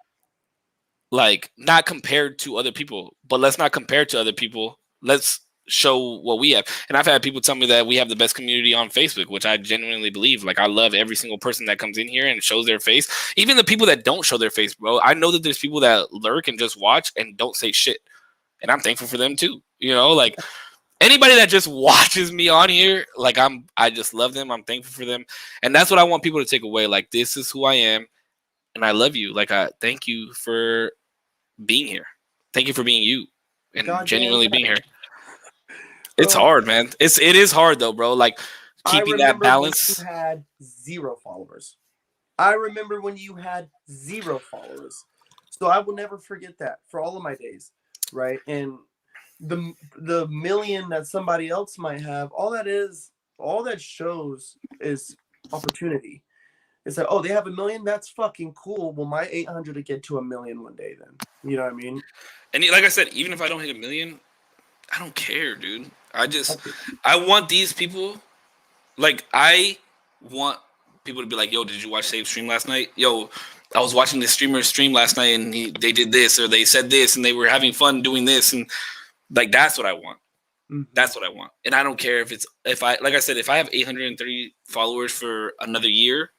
Like not compared to other people. But let's not compare to other people. Let's show what we have. And I've had people tell me that we have the best community on Facebook, which I genuinely believe. Like I love every single person that comes in here and shows their face. Even the people that don't show their face, bro. I know that there's people that lurk and just watch and don't say shit. And I'm thankful for them too. Like anybody that just watches me on here, like I just love them. I'm thankful for them. And that's what I want people to take away. Like, this is who I am, and I love you. Like, I thank you for being here. Thank you for being you and genuinely being here. It's hard, man. It is hard though, bro. Like keeping that balance. When you had 0 followers. I remember when you had 0 followers. So I will never forget that for all of my days, right? And the million that somebody else might have, all that shows is opportunity. It's like, oh, they have 1 million. That's fucking cool. Well, my 800 to get to 1 million one day. Then you know what I mean. And like I said, even if I don't hit 1 million, I don't care, dude. I want these people, like, I want people to be like, yo, did you watch Save stream last night? Yo, I was watching this streamer stream last night and they did this, or they said this, and they were having fun doing this. And like, that's what I want. Mm-hmm. That's what I want. And I don't care if I have 830 followers for another year,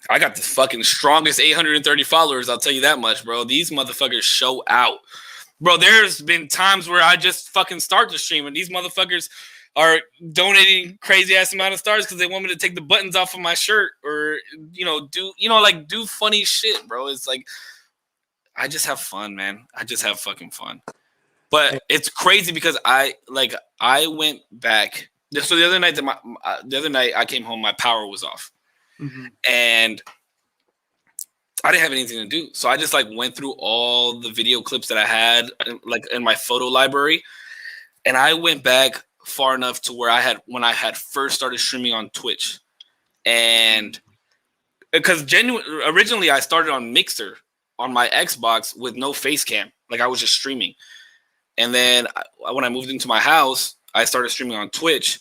I got the fucking strongest 830 followers. I'll tell you that much, bro. These motherfuckers show out. Bro, there's been times where I just fucking start the stream and these motherfuckers are donating crazy ass amount of stars because they want me to take the buttons off of my shirt or, do funny shit, bro. It's like, I just have fun, man. I just have fucking fun. But it's crazy because I went back. So the other night I came home, my power was off. Mm-hmm. And I didn't have anything to do. So I just went through all the video clips that I had in my photo library. And I went back far enough to where when I had first started streaming on Twitch. And because originally I started on Mixer on my Xbox with no face cam. Like I was just streaming. And then when I moved into my house, I started streaming on Twitch.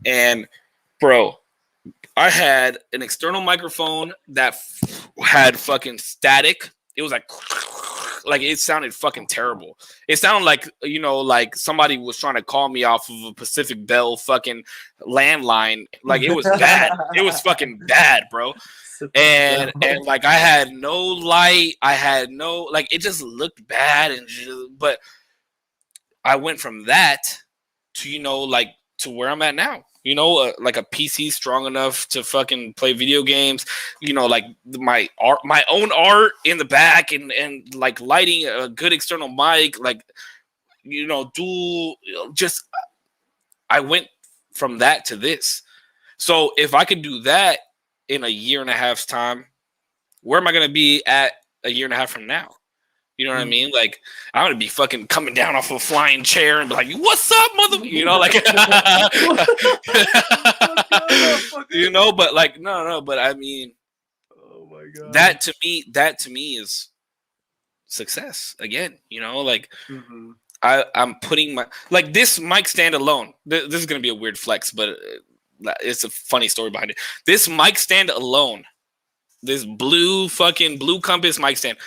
And bro, I had an external microphone that had fucking static. It was like it sounded fucking terrible. It sounded like somebody was trying to call me off of a Pacific Bell fucking landline. Like it was bad. It was fucking bad, bro. And I had no light. I had no it just looked bad. But I went from that to to where I'm at now. Like a PC strong enough to fucking play video games, my own art in the back and lighting a good external mic, I went from that to this. So if I could do that in a year and a half's time, where am I going to be at a year and a half from now? You know what I mean? Like, I'm gonna be fucking coming down off a flying chair and be like, "What's up, mother?" You know, like, you know. But like, no. But I mean, oh my god, that to me is success again. You know, like, I'm putting my like this mic stand alone. This is gonna be a weird flex, but it's a funny story behind it. This mic stand alone, this blue compass mic stand.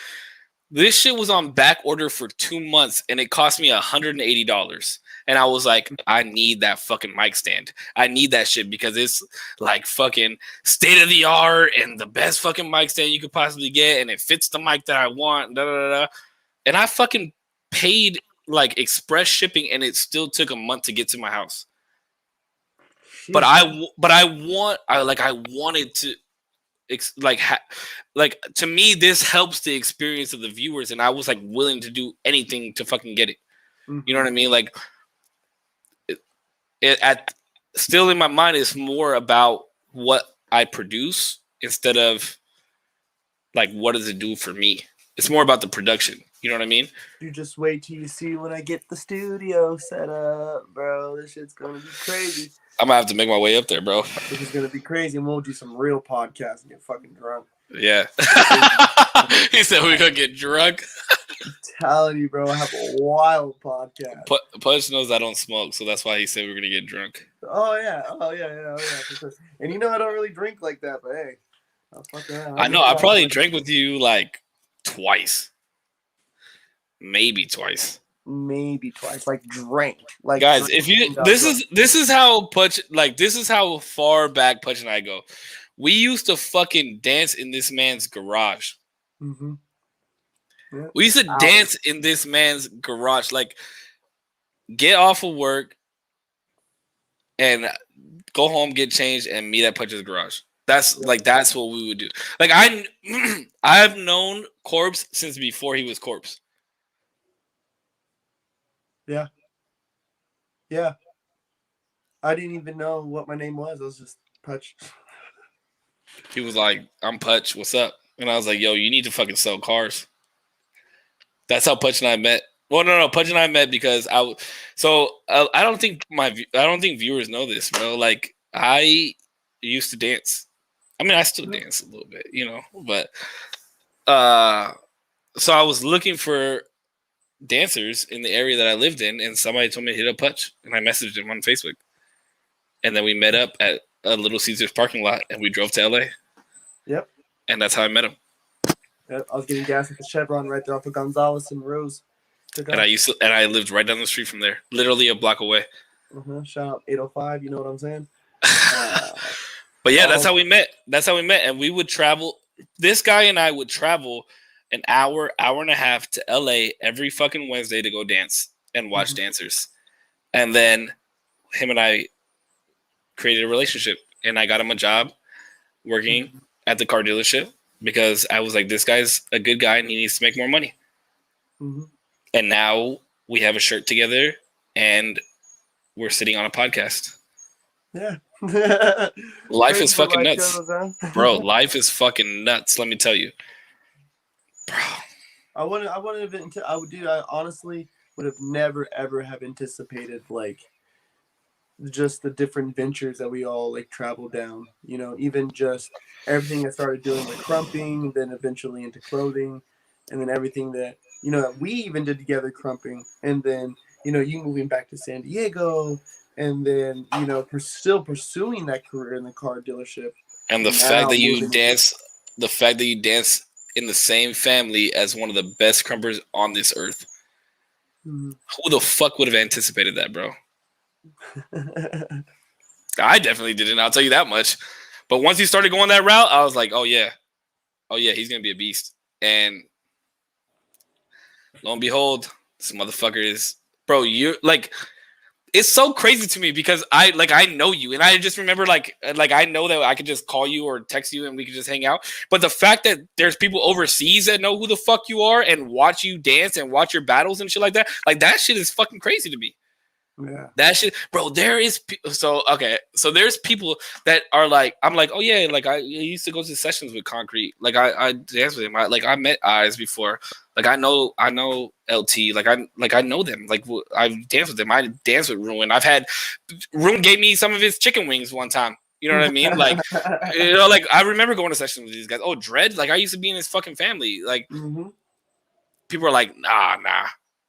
This shit was on back order for 2 months and it cost me $180. And I was like, I need that fucking mic stand. I need that shit because it's like fucking state of the art and the best fucking mic stand you could possibly get. And it fits the mic that I want. And I fucking paid like express shipping and it still took a month to get to my house. But I wanted to, like to me this helps the experience of the viewers, and I was like willing to do anything to fucking get it. You know what I mean? Like still in my mind it's more about what I produce instead of like what does it do for me. It's more about the production. You know what I mean? You just wait till you see when I get the studio set up, bro. This shit's gonna be crazy. I'm gonna have to make my way up there, bro. This is gonna be crazy, and we'll do some real podcasts and get fucking drunk. Yeah. He said we're gonna get drunk. I'm telling you, bro, I have a wild podcast. Punch knows I don't smoke, so that's why he said we're gonna get drunk. Oh yeah, for sure. And you know I don't really drink like that, but hey, I know I probably drank with you like twice, maybe twice. Like drank. Like guys, if you this is how Punch, like this is how far back Punch and I go. We used to fucking dance in this man's garage. Yeah. We used to dance in this man's garage, like get off of work and go home, get changed, and meet at Punch's garage. That's that's what we would do. Like I've known Korps since before he was Korps. Yeah. Yeah. I didn't even know what my name was. I was just Putch. He was like, I'm Putch, what's up? And I was like, yo, you need to fucking sell cars. That's how Putch and I met. Well, no, Putch and I met because I don't think viewers know this, bro. Like I used to dance. I mean, I still dance a little bit, you know, but so I was looking for dancers in the area that I lived in, and somebody told me to hit up Putch, and I messaged him on Facebook, and then we met up at a Little Caesars parking lot, and we drove to LA. Yep. And that's how I met him. Yep. I was getting gas at the Chevron right there off of Gonzales and Rose. And I lived right down the street from there, literally a block away. Shout out 805. You know what I'm saying? But yeah, that's how we met. And we would travel. This guy and I would travel an hour and a half to LA every fucking Wednesday to go dance and watch dancers. And then him and I created a relationship, and I got him a job working at the car dealership because I was like, this guy's a good guy and he needs to make more money. And now we have a shirt together and we're sitting on a podcast. Yeah. Life is fucking nuts. Shows, huh? Bro, life is fucking nuts, let me tell you. Bro. I honestly would have never ever have anticipated like just the different ventures that we all like traveled down, you know, even just everything I started doing like crumping, then eventually into clothing, and then everything that, you know, that we even did together crumping, and then, you know, you moving back to San Diego, and then, you know, still pursuing that career in the car dealership. And the fact that you dance in the same family as one of the best crumpers on this earth. Who the fuck would have anticipated that, bro? I definitely didn't. I'll tell you that much. But once he started going that route, I was like, oh yeah, he's gonna be a beast. And lo and behold, this motherfucker is, bro. You're like, it's so crazy to me because I know you, and I just remember like I know that I could just call you or text you and we could just hang out. But the fact that there's people overseas that know who the fuck you are and watch you dance and watch your battles and shit like that shit is fucking crazy to me. Yeah. That shit, bro. There is so there's people that are like, I'm like, oh yeah, like I used to go to sessions with Concrete. Like I danced with him. I met Eyes before. Like I know LT. Like I know them. Like I've danced with them. I danced with Ruin. I've had Ruin gave me some of his chicken wings one time. You know what I mean? Like like I remember going to sessions with these guys. Oh, Dread. Like I used to be in his fucking family. Like people are like, nah.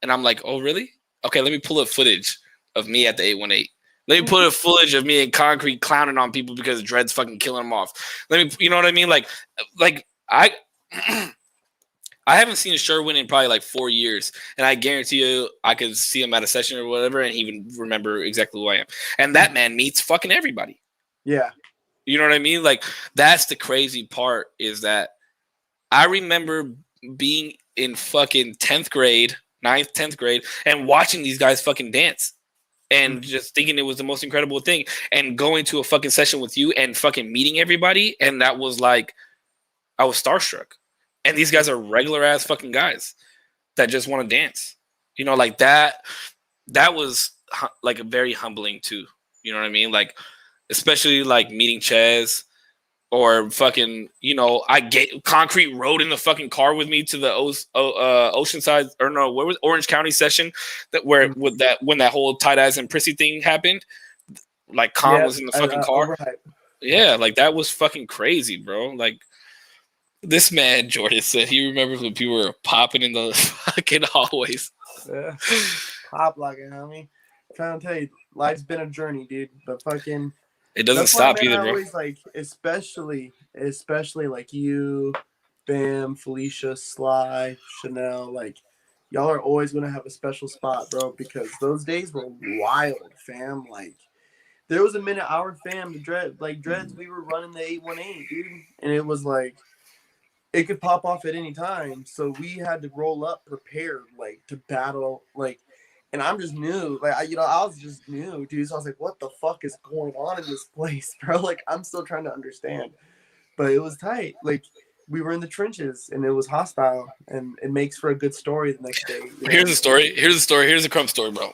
And I'm like, oh really? Okay, let me pull up footage of me at the 818. Let me put a footage of me in Concrete clowning on people because Dread's fucking killing them off. Let me, you know what I mean? Like I I haven't seen a Sherwin in probably like 4 years, and I guarantee you I could see him at a session or whatever, and he would remember exactly who I am. And that man meets fucking everybody. Yeah. You know what I mean? Like that's the crazy part is that I remember being in fucking 10th grade, 9th, 10th grade, and watching these guys fucking dance. And just thinking it was the most incredible thing, and going to a fucking session with you and fucking meeting everybody, and that was like, I was starstruck. And these guys are regular ass fucking guys that just want to dance, you know, like that. That was like a very humbling too. You know what I mean? Like, especially like meeting Chaz. Or fucking, you know, I get Concrete rode in the fucking car with me to the Oceanside, or no, where was Orange County session that where with that when that whole tight eyes and prissy thing happened. Like Con was in the fucking car. Yeah, like that was fucking crazy, bro. Like this man Jordan said he remembers when people were popping in the fucking hallways. Yeah, pop locking, homie. I'm trying to tell you, life's been a journey, dude. But fucking. It doesn't stop either, bro. Always like, especially like you, Bam, Felicia, Sly, Chanel, like y'all are always gonna have a special spot, bro, because those days were wild, fam. Like there was a minute our fam, the Dreads, we were running the 818, dude, and it was like it could pop off at any time, so we had to roll up prepared, like to battle, like. And I'm just new. Like, I was just new, dude. So I was like, what the fuck is going on in this place, bro? Like, I'm still trying to understand. But it was tight. Like, we were in the trenches, and it was hostile. And it makes for a good story the next day. Here's the story. Here's a crumb story, bro.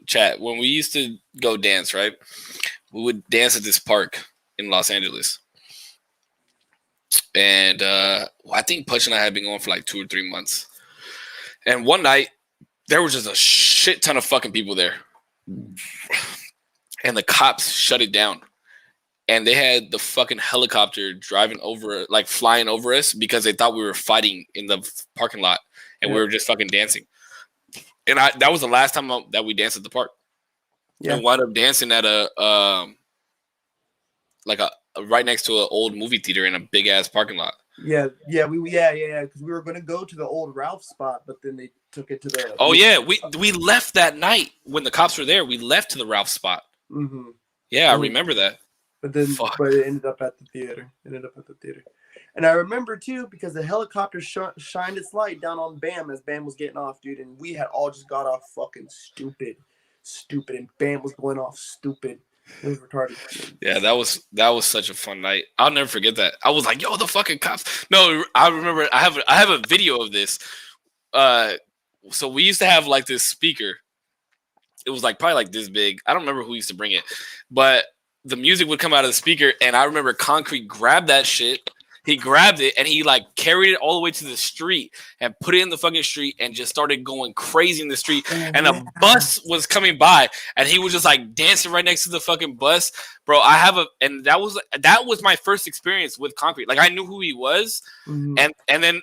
Chat, when we used to go dance, right? We would dance at this park in Los Angeles. And I think Putch and I had been going for like 2 or 3 months. And one night, there was just a shit ton of fucking people there. And the cops shut it down. And they had the fucking helicopter driving over, like flying over us because they thought we were fighting in the parking lot. And we were just fucking dancing. And that was the last time that we danced at the park. Yeah. And wound up dancing at right next to an old movie theater in a big ass parking lot. Yeah, because we were gonna go to the old Ralph spot, but then they took it to the. Oh yeah, we left that night when the cops were there. We left to the Ralph spot. Mm-hmm. Yeah, I remember that. But then, it ended up at the theater. And I remember too because the helicopter shined its light down on Bam as Bam was getting off, dude, and we had all just got off fucking stupid, and Bam was going off stupid. It was retarded. Yeah, that was such a fun night. I'll never forget that. I was like, "Yo, the fucking cops!" No, I remember. I have a video of this. So we used to have like this speaker. It was like probably like this big. I don't remember who used to bring it, but the music would come out of the speaker, and I remember Concrete grabbed that shit. He grabbed it and he like carried it all the way to the street and put it in the fucking street and just started going crazy in the street. And a bus was coming by and he was just like dancing right next to the fucking bus. Bro, that was my first experience with Concrete. Like I knew who he was. Mm-hmm. And then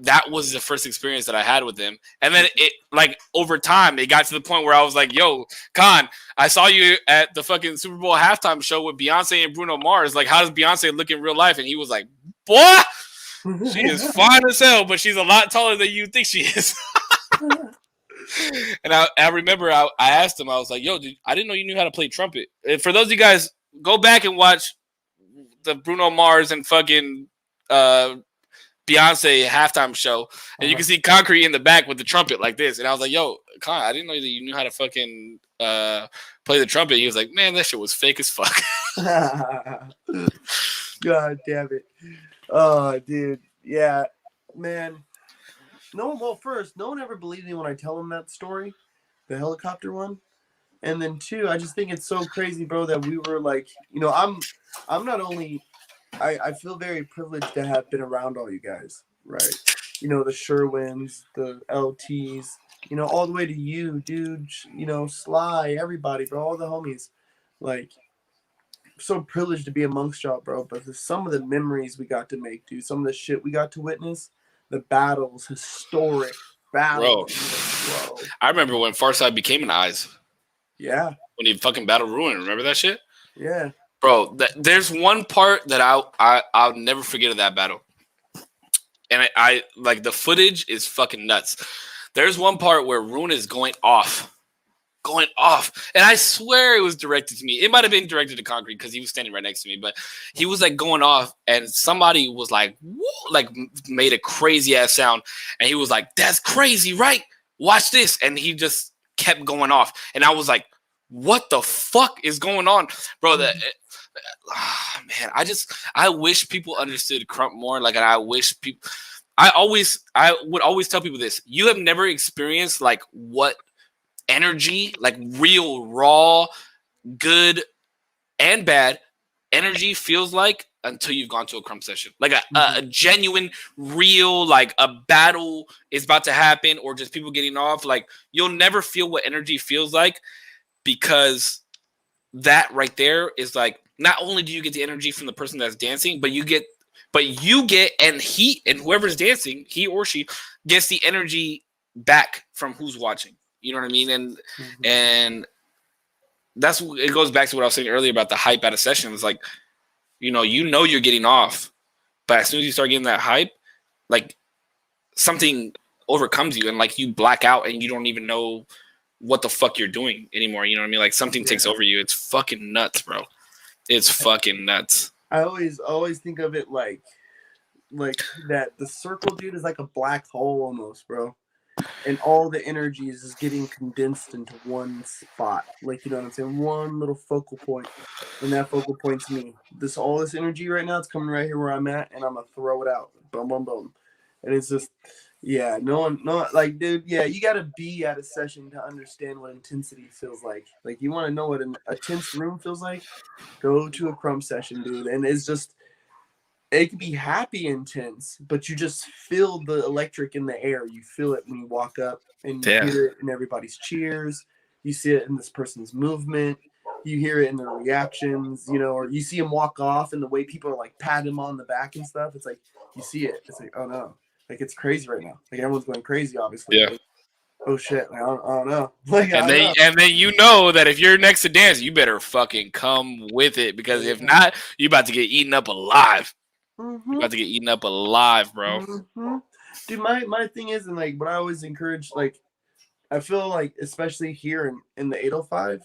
that was the first experience that I had with him. And then it like over time, it got to the point where I was like, yo, Con, I saw you at the fucking Super Bowl halftime show with Beyonce and Bruno Mars. Like, how does Beyonce look in real life? And he was like, boy, she is fine as hell, but she's a lot taller than you think she is. And I remember I asked him, I was like, yo, dude, I didn't know you knew how to play trumpet. And for those of you guys, go back and watch the Bruno Mars and fucking Beyonce halftime show, and you can see Concrete in the back with the trumpet like this. And I was like, yo, Con, I didn't know that you knew how to fucking play the trumpet. He was like, man, that shit was fake as fuck. God damn it. Oh, dude. Yeah, man. First, no one ever believed me when I tell them that story, the helicopter one. And then two, I just think it's so crazy, bro, that we were like, I'm not only, I feel very privileged to have been around all you guys, right? The Sherwins, the LTs, all the way to you, dude, Sly, everybody, bro, all the homies. Like, so privileged to be amongst y'all, bro. But some of the memories we got to make, dude, some of the shit we got to witness, the battles, historic battles, bro. I remember when Farside became an Eyes. Yeah. When he fucking battled Ruin, remember that shit? Yeah. Bro, there's one part that I'll never forget of that battle. And I like the footage is fucking nuts. There's one part where Ruin is going off. And I swear it was directed to me. It might have been directed to Concrete because he was standing right next to me, but he was like going off and somebody was like, whoa, like made a crazy ass sound. And he was like, that's crazy, right? Watch this. And he just kept going off. And I was like, what the fuck is going on? Bro, man, I wish people understood Crump more. Like, and I wish people, I would always tell people this. You have never experienced like what energy, like real, raw, good and bad energy feels like until you've gone to a Crump session. Like a genuine, real, like a battle is about to happen or just people getting off. Like, you'll never feel what energy feels like because that right there is like, not only do you get the energy from the person that's dancing, but you get and whoever's dancing, he or she gets the energy back from who's watching. You know what I mean? And that's it goes back to what I was saying earlier about the hype at a session. It's like, you're getting off, but as soon as you start getting that hype, like something overcomes you and like you black out and you don't even know what the fuck you're doing anymore. You know what I mean? Like something takes over you. It's fucking nuts, bro. It's fucking nuts. I always think of it like that the circle, dude, is like a black hole almost, bro. And all the energy is just getting condensed into one spot. Like, you know what I'm saying? One little focal point. And that focal point's me. All this energy right now, it's coming right here where I'm at, and I'm going to throw it out. Boom, boom, boom. And it's just, yeah, like, dude, yeah, you got to be at a session to understand what intensity feels like. Like, you want to know what a tense room feels like? Go to a Crump session, dude. And it's just, it can be happy intense, but you just feel the electric in the air. You feel it when you walk up and you hear it in everybody's cheers. You see it in this person's movement. You hear it in their reactions, or you see them walk off and the way people are like patting them on the back and stuff. It's like, you see it. It's like, oh no, like it's crazy right now. Like everyone's going crazy, obviously. Yeah. Like, oh shit, I don't know. Like, and then that if you're next to dance, you better fucking come with it because if not, you about to get eaten up alive. Mm-hmm. You're about to get eaten up alive, bro. Mm-hmm. Dude, my thing is, and like what I always encourage, like I feel like especially here in the 805,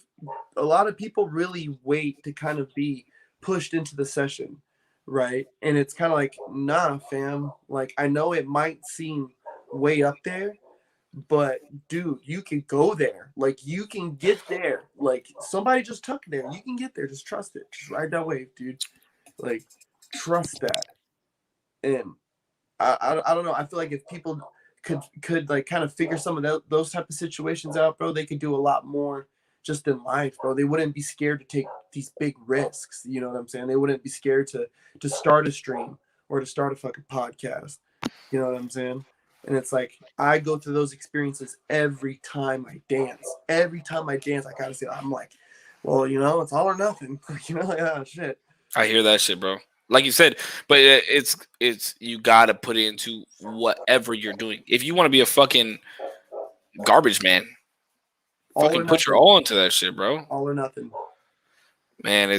a lot of people really wait to kind of be pushed into the session, right? And it's kind of like, nah, fam. Like I know it might seem way up there, but dude, you can go there. Like you can get there. Like somebody just took there. You can get there. Just trust it. Just ride that wave, dude. Like trust that. And I don't know. I feel like if people could like kind of figure some of those type of situations out, bro, they could do a lot more just in life, bro. They wouldn't be scared to take these big risks. You know what I'm saying? They wouldn't be scared to start a stream or to start a fucking podcast. You know what I'm saying? And it's like I go through those experiences every time I dance. Every time I dance, I gotta say, I'm like, well, it's all or nothing. Like, oh shit. I hear that shit, bro. Like you said, but it's you gotta put it into whatever you're doing. If you want to be a fucking garbage man, fucking put your all into that shit, bro. All or nothing. Man,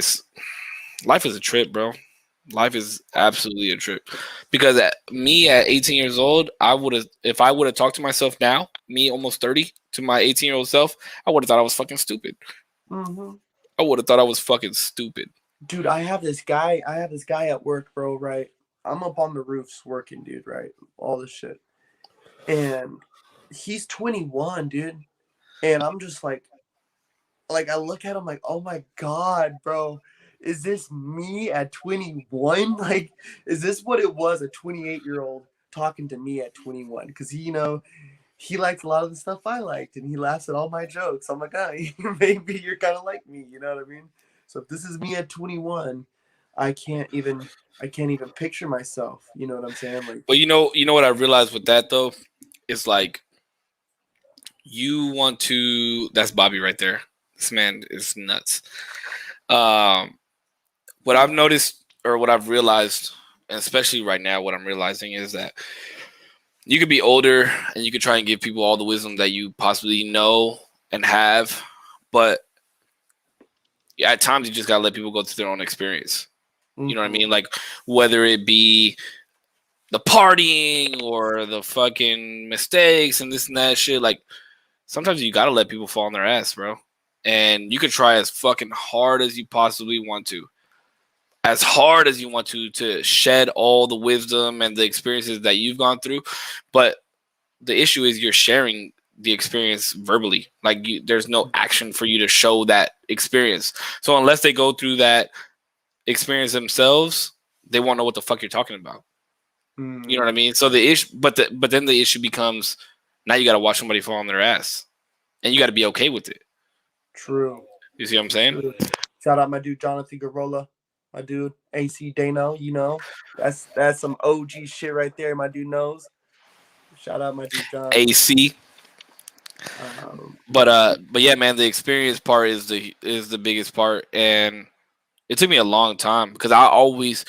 life is a trip, bro. Life is absolutely a trip. Because at 18 years old, if I would have talked to myself now, me almost 30, to my 18-year-old self, I would have thought I was fucking stupid. Mm-hmm. I would have thought I was fucking stupid. Dude, I have this guy at work, bro, right? I'm up on the roofs working, dude, right? All this shit. And he's 21, dude. And I'm just like I look at him like, oh my God, bro. Is this me at 21? Like, is this what it was, a 28-year-old talking to me at 21 because he liked a lot of the stuff I liked, and he laughs at all my jokes. I'm like, maybe you're kind of like me, you know what I mean? So if this is me at 21, I can't even picture myself. You know what I'm saying? Like, but you know what I realized with that though, is like you want to. That's Bobby right there. This man is nuts. What I've noticed or what I've realized, and especially right now, what I'm realizing is that you could be older and you could try and give people all the wisdom that you possibly know and have, but at times you just gotta let people go through their own experience. You know what I mean? Like whether it be the partying or the fucking mistakes and this and that shit, like sometimes you gotta let people fall on their ass, bro. And you can try as fucking hard as you possibly want to. As hard as you want to shed all the wisdom and the experiences that you've gone through. But the issue is you're sharing the experience verbally. Like there's no action for you to show that experience. So unless they go through that experience themselves, they won't know what the fuck you're talking about. You know what I mean? So the issue, but then the issue becomes now you got to watch somebody fall on their ass, and you got to be okay with it. True. You see what I'm saying? True. Shout out my dude Jonathan Garola, my dude AC Dano. You know, that's some OG shit right there. My dude knows. Shout out my dude John. AC. But yeah, man, the experience part is the biggest part, and it took me a long time because I always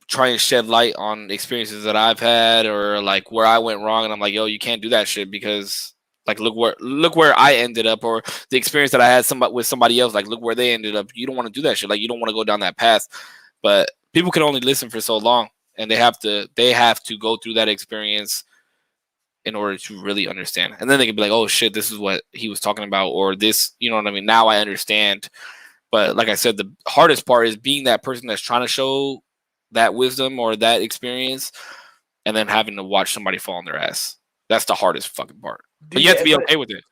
try and shed light on experiences that I've had or like where I went wrong, and I'm like, yo, you can't do that shit because like look where I ended up, or the experience that I had with somebody else, like look where they ended up. You don't want to do that shit. Like you don't want to go down that path. But people can only listen for so long, and they have to go through that experience in order to really understand. And then they can be like, oh shit, this is what he was talking about, or this, you know what I mean? Now I understand. But like I said, the hardest part is being that person that's trying to show that wisdom or that experience, and then having to watch somebody fall on their ass. That's the hardest fucking part. But you have to be okay with it.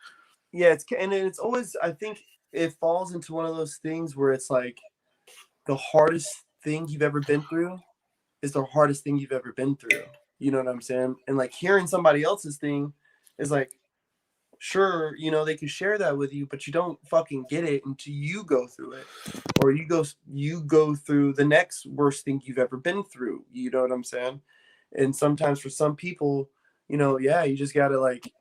Yeah, it's always, I think it falls into one of those things where it's like the hardest thing you've ever been through is the hardest thing you've ever been through. You know what I'm saying? And like hearing somebody else's thing is like, sure, they can share that with you, but you don't fucking get it until you go through it, or you go through the next worst thing you've ever been through. You know what I'm saying? And sometimes for some people, yeah, you just gotta like,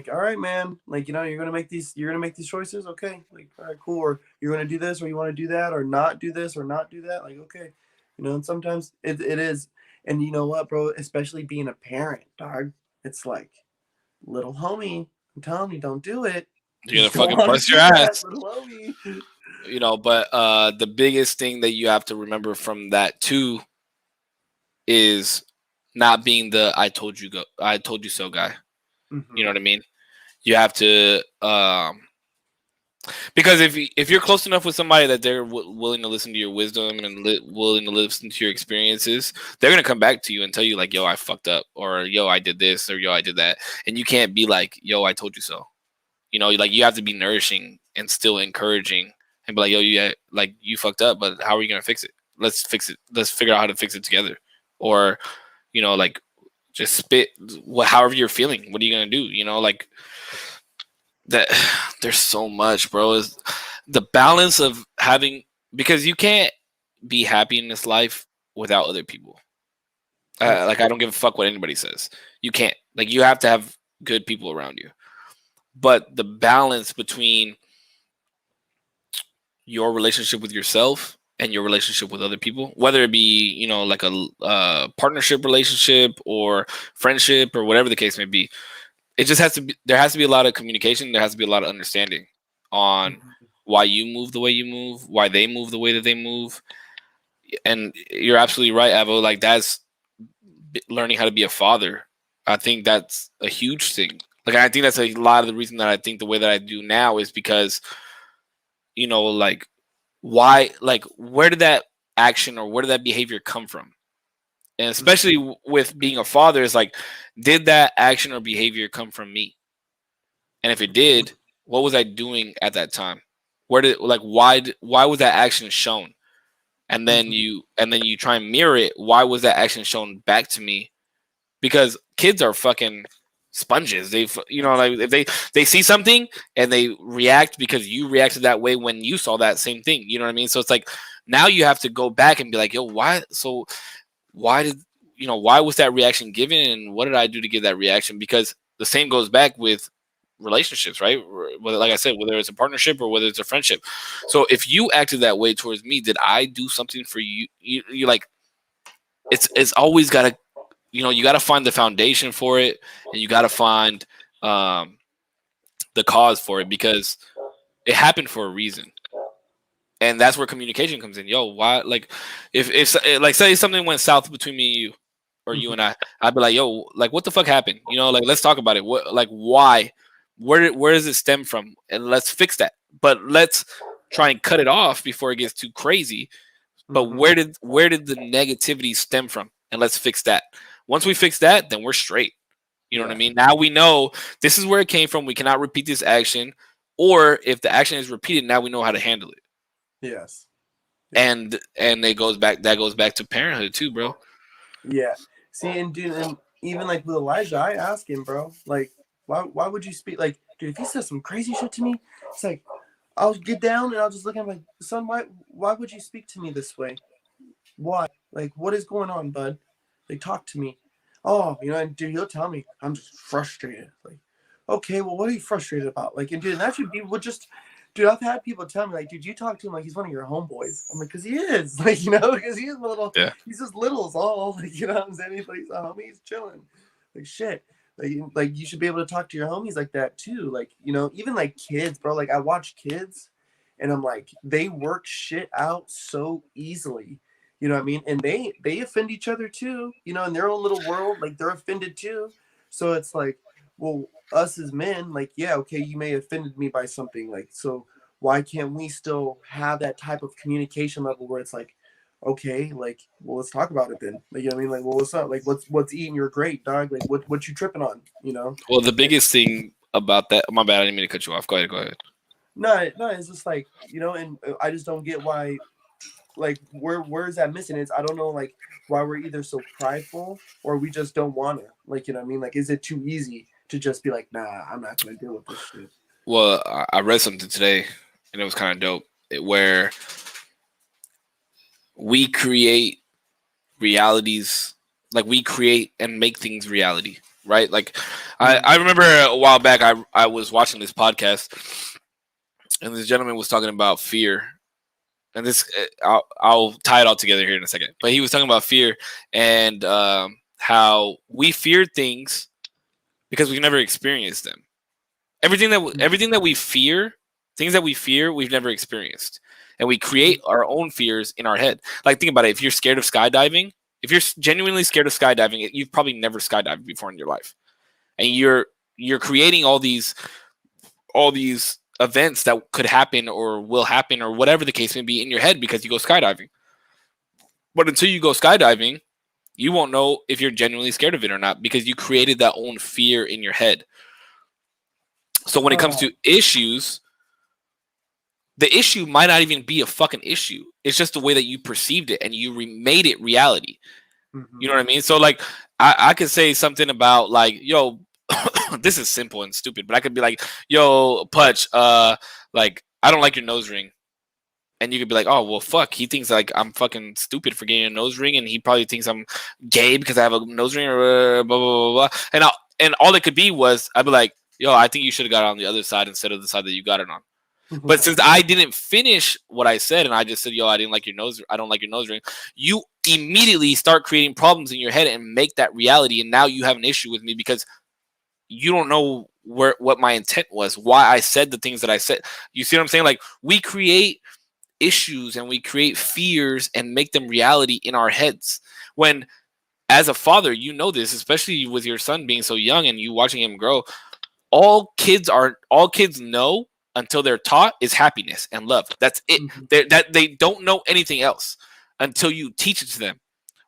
all right, man, like, you're gonna make these choices, okay, like, all right, cool, or you're gonna do this, or you want to do that, or not do this, or not do that, like, okay, and sometimes it is, and you know what, bro, especially being a parent, dog, it's like, little homie, I'm telling you, don't do it. You're gonna fucking bust your ass. But the biggest thing that you have to remember from that too is not being the I told you so guy. You know what I mean? You have to because if you're close enough with somebody that they're willing to listen to your wisdom and willing to listen to your experiences, they're gonna come back to you and tell you like, yo, I fucked up, or yo, I did this, or yo, I did that, and you can't be like, yo, I told you so. Like you have to be nourishing and still encouraging and be like, yo, you fucked up, but how are you gonna fix it? Let's fix it. Let's figure out how to fix it together. Or, like just spit however you're feeling. What are you gonna do? Like that. There's so much, bro. Is the balance of having, because you can't be happy in this life without other people. Like I don't give a fuck what anybody says. You can't. Like you have to have good people around you. But the balance between your relationship with yourself and your relationship with other people, whether it be, like a partnership relationship or friendship or whatever the case may be, it just has to be, there has to be a lot of communication. There has to be a lot of understanding on why you move the way you move, why they move the way that they move. And you're absolutely right, Avo. Like that's learning how to be a father. I think that's a huge thing. Like, I think that's a lot of the reason that I think the way that I do now is because, like, why, like, where did that action or where did that behavior come from? And especially with being a father, is like, did that action or behavior come from me? And if it did, what was I doing at that time? Why was that action shown? and then you try and mirror it. Why was that action shown back to me? Because kids are fucking sponges. They, like if they see something and they react because you reacted that way when you saw that same thing. You know what I mean? So it's like now you have to go back and be like, yo, why? So why did why was that reaction given, and what did I do to give that reaction? Because the same goes back with relationships, right? Whether, like I said, whether it's a partnership or whether it's a friendship. So if you acted that way towards me, did I do something for you? You like, it's always got to, you got to find the foundation for it, and you got to find the cause for it, because it happened for a reason. And that's where communication comes in. Yo, why? Like, if like, say something went south between me and you, or you and I'd be like, yo, like, what the fuck happened? Like, let's talk about it. What, like, why? Where does it stem from? And let's fix that. But let's try and cut it off before it gets too crazy. But where did the negativity stem from? And let's fix that. Once we fix that, then we're straight. You know what I mean? Now we know this is where it came from. We cannot repeat this action. Or if the action is repeated, now we know how to handle it. Yes. And that goes back to parenthood too, bro. Yeah. See, and dude, and even like with Elijah, I ask him, bro, like, why would you speak? Like, dude, if he says some crazy shit to me, it's like, I'll get down and I'll just look at him like, son, why would you speak to me this way? Why? Like, what is going on, bud? Like, talk to me. Oh, and dude, he'll tell me, I'm just frustrated. Like, okay, well, what are you frustrated about? Like, and dude, that should be dude, I've had people tell me, like, dude, you talk to him like he's one of your homeboys. I'm like, because he is. Like, because he is a little, he's just little as all. Like, you know what I'm saying? He's a homie, he's chilling. Like, shit. Like, you should be able to talk to your homies like that, too. Like, even, like, kids, bro. Like, I watch kids, and I'm like, they work shit out so easily. You know what I mean? And they offend each other, too. In their own little world. Like, they're offended, too. So it's like, well, us as men, like, yeah, okay, you may have offended me by something, like, so why can't we still have that type of communication level where it's like, okay, like, well, let's talk about it then. Like, you know what I mean? Like, well, what's up? Like, what's eating your grape, dog? Like, what you tripping on? Well, the biggest thing about that, my bad, I didn't mean to cut you off. Go ahead. No, it's just like, and I just don't get why, like, where is that missing? I don't know, like, why we're either so prideful or we just don't want to, like, you know what I mean? Like, is it too easy to just be like, nah, I'm not going to deal with this shit? Well, I read something today, and it was kind of dope, where we create realities, like, we create and make things reality, right? Like, I remember a while back, I was watching this podcast, and this gentleman was talking about fear. And this, I'll tie it all together here in a second. But he was talking about fear and how we fear things because we've never experienced them. Everything that we fear, things that we fear, we've never experienced, and we create our own fears in our head. Like, think about it. If you're scared of skydiving, if you're genuinely scared of skydiving, you've probably never skydived before in your life, and you're creating all these events that could happen or will happen or whatever the case may be in your head because you go skydiving. But until you go skydiving, you won't know if you're genuinely scared of it or not because you created that own fear in your head. So when it comes to issues, the issue might not even be a fucking issue. It's just the way that you perceived it and you made it reality. You know what I mean? So, like, I could say something about, like, yo, this is simple and stupid, but I could be like, yo, Putch, like, I don't like your nose ring. And you could be like, oh, well, fuck. He thinks, like, I'm fucking stupid for getting a nose ring, and he probably thinks I'm gay because I have a nose ring, or blah, blah, blah, blah. And all it could be was, I'd be like, yo, I think you should have got it on the other side instead of the side that you got it on. But since I didn't finish what I said, and I just said, yo, I don't like your nose ring, you immediately start creating problems in your head and make that reality. And now you have an issue with me because you don't know what my intent was, why I said the things that I said. You see what I'm saying? Like, we create issues and we create fears and make them reality in our heads. When, as a father, you know this, especially with your son being so young and you watching him grow, all kids know until they're taught is happiness and love. That's it. They don't know anything else until you teach it to them,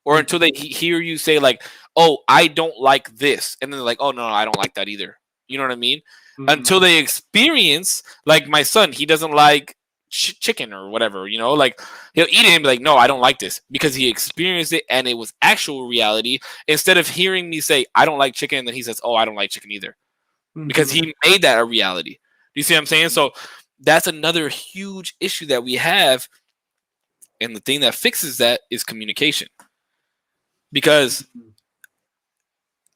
or until they hear you say, like, oh, I don't like this, and then they're like, oh, no, I don't like that either. You know what I mean? Until they experience, like my son, he doesn't like chicken or whatever, you know, like he'll eat it and be like, no, I don't like this, because he experienced it and it was actual reality, instead of hearing me say I don't like chicken and then he says, oh, I don't like chicken either, because he made that a reality. Do you see what I'm saying? So that's another huge issue that we have, and the thing that fixes that is communication, because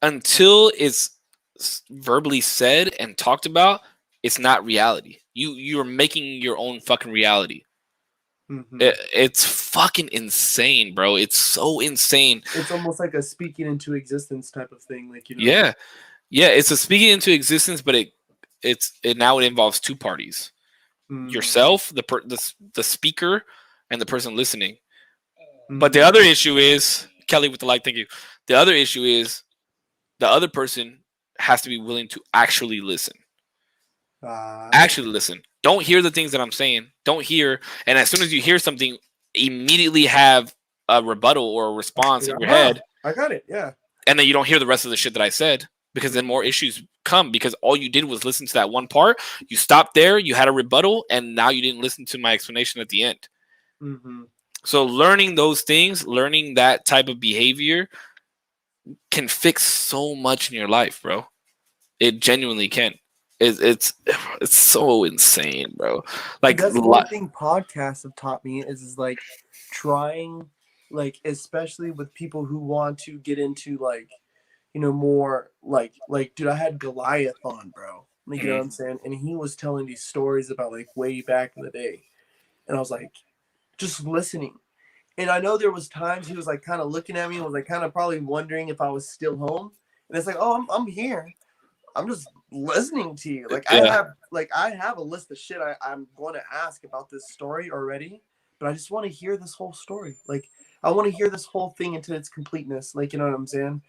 until it's verbally said and talked about, it's not reality. You're making your own fucking reality. It's fucking insane, bro. It's so insane. It's almost like a speaking into existence type of thing, like, you know. Yeah, it's a speaking into existence, but it now it involves two parties: yourself, the speaker, and the person listening. But the other issue is, Kelly with the like, thank you. The other issue is the other person has to be willing to actually listen. Actually listen. Don't hear the things that I'm saying. Don't hear. And as soon as you hear something, immediately have a rebuttal or a response in your head. I got it. Yeah. And then you don't hear the rest of the shit that I said, because then more issues come, because all you did was listen to that one part. You stopped there. You had a rebuttal. And now you didn't listen to my explanation at the end. So learning those things, learning that type of behavior can fix so much in your life, bro. It genuinely can. It's so insane, bro. Like, that's one thing podcasts have taught me is like trying, like, especially with people who want to get into, like, you know, more like dude, I had Goliath on, bro. Like, you know what I'm saying? And he was telling these stories about like way back in the day. And I was like, just listening. And I know there was times he was like kind of looking at me and was like kind of probably wondering if I was still home. And it's like, oh, I'm here. I'm just listening to you. Like, I have a list of shit I'm going to ask about this story already, but I just want to hear this whole story. Like, I want to hear this whole thing into its completeness. Like, you know what I'm saying?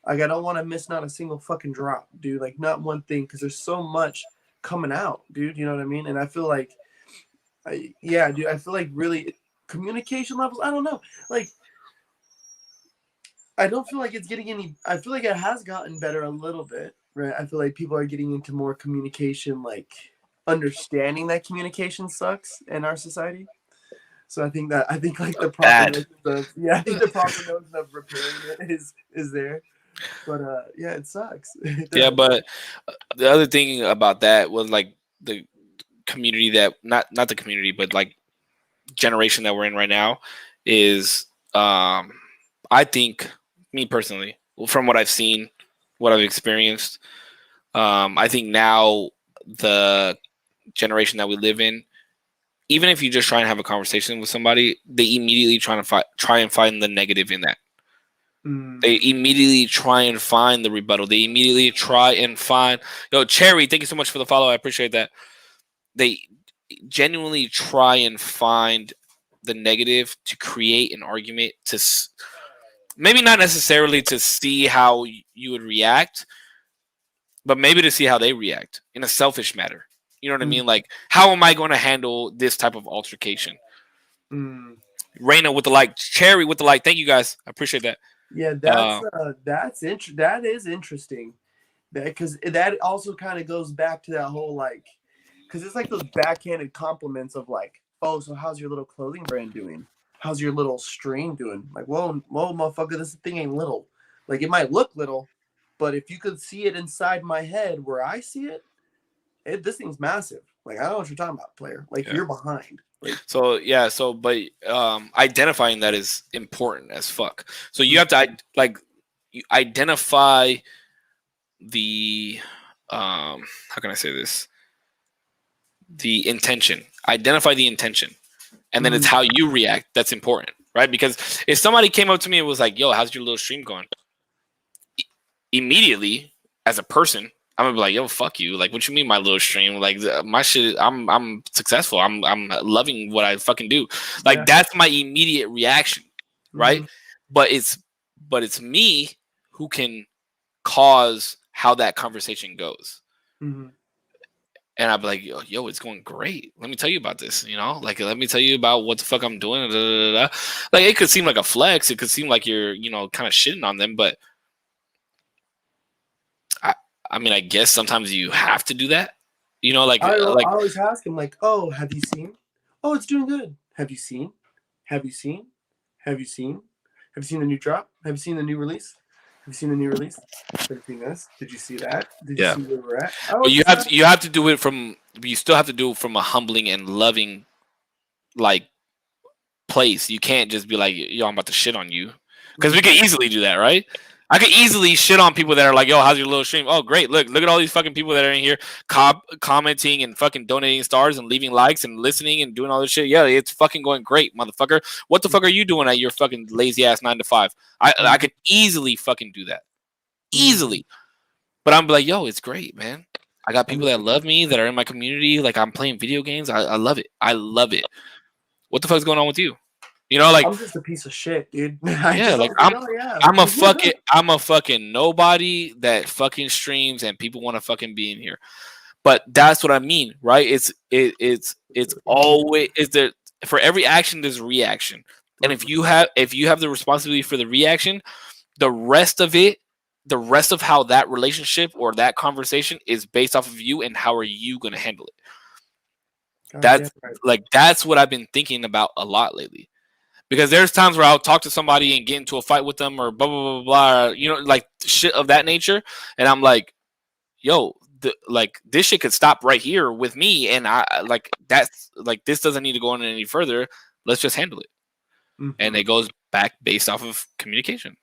Like, I don't want to miss not a single fucking drop, dude. Like, not one thing, because there's so much coming out, dude. You know what I mean? And I feel like, dude, I feel like really communication levels, I don't know. Like, I don't feel like it's getting any, I feel like it has gotten better a little bit. Right, I feel like people are getting into more communication, like understanding that communication sucks in our society. So I think like the proper notion of, I think the proper notion of repairing it is there. But yeah, it sucks. Yeah, but the other thing about that was like the community that not the community, but like generation that we're in right now is I think, me personally, from what I've seen, what I've experienced, I think now the generation that we live in, even if you just try and have a conversation with somebody, they immediately try and find the negative in that. They immediately try and find the rebuttal. They immediately try and find, Cherry, thank you so much for the follow. I appreciate that. They genuinely try and find the negative to create an argument, to maybe not necessarily to see how you would react, but maybe to see how they react in a selfish matter. You know what I mean? Like, how am I going to handle this type of altercation? Raina with the like, Cherry with the like. Thank you guys. I appreciate that. Yeah, that is interesting. Because that also kind of goes back to that whole, like, because it's like those backhanded compliments of like, oh, so how's your little clothing brand doing? How's your little stream doing? Like, whoa, motherfucker, this thing ain't little. Like, it might look little, but if you could see it inside my head where I see it, this thing's massive. Like, I don't know what you're talking about, player. Like, you're behind. Like, but identifying that is important as fuck. So you have to you identify the how can I say this? The intention. Identify the intention, and then it's how you react that's important, right? Because if somebody came up to me and was like, "Yo, how's your little stream going?" Immediately, as a person, I'm gonna be like, "Yo, fuck you!" Like, what you mean, my little stream? Like, my shit. I'm successful. I'm loving what I fucking do. Like, that's my immediate reaction, right? But it's me who can cause how that conversation goes. And I'd be like, yo, it's going great. Let me tell you about this, Like, let me tell you about what the fuck I'm doing. Like, it could seem like a flex. It could seem like you're, kind of shitting on them. But I mean, I guess sometimes you have to do that. Like, I always ask him, like, oh, have you seen? Oh, it's doing good. Have you seen? Have you seen? Have you seen? Have you seen the new drop? Have you seen the new release? Have you seen the new release? Have you seen this? Did you see that? Did you see where we're at? Oh, But you have to do it from, you still have to do it from a humbling and loving like place. You can't just be like, yo, I'm about to shit on you, because we could easily do that, right? I could easily shit on people that are like, yo, how's your little stream? Oh, great. Look at all these fucking people that are in here commenting and fucking donating stars and leaving likes and listening and doing all this shit. Yeah, it's fucking going great, motherfucker. What the fuck are you doing at your fucking lazy ass 9 to 5? I could easily fucking do that. Easily. But I'm like, yo, it's great, man. I got people that love me, that are in my community. Like, I'm playing video games. I love it. I love it. What the fuck's going on with you? You know, like, I'm just a piece of shit, dude. I'm a fucking nobody that fucking streams and people want to fucking be in here. But that's what I mean, right? It's always, is there, for every action there's a reaction. And if you have the responsibility for the reaction, the rest of how that relationship or that conversation is based off of you, and how are you going to handle it. That's what I've been thinking about a lot lately. Because there's times where I'll talk to somebody and get into a fight with them or blah, blah, blah, blah, you know, like shit of that nature. And I'm like, yo, this shit could stop right here with me. And this doesn't need to go on any further. Let's just handle it. And it goes back based off of communication.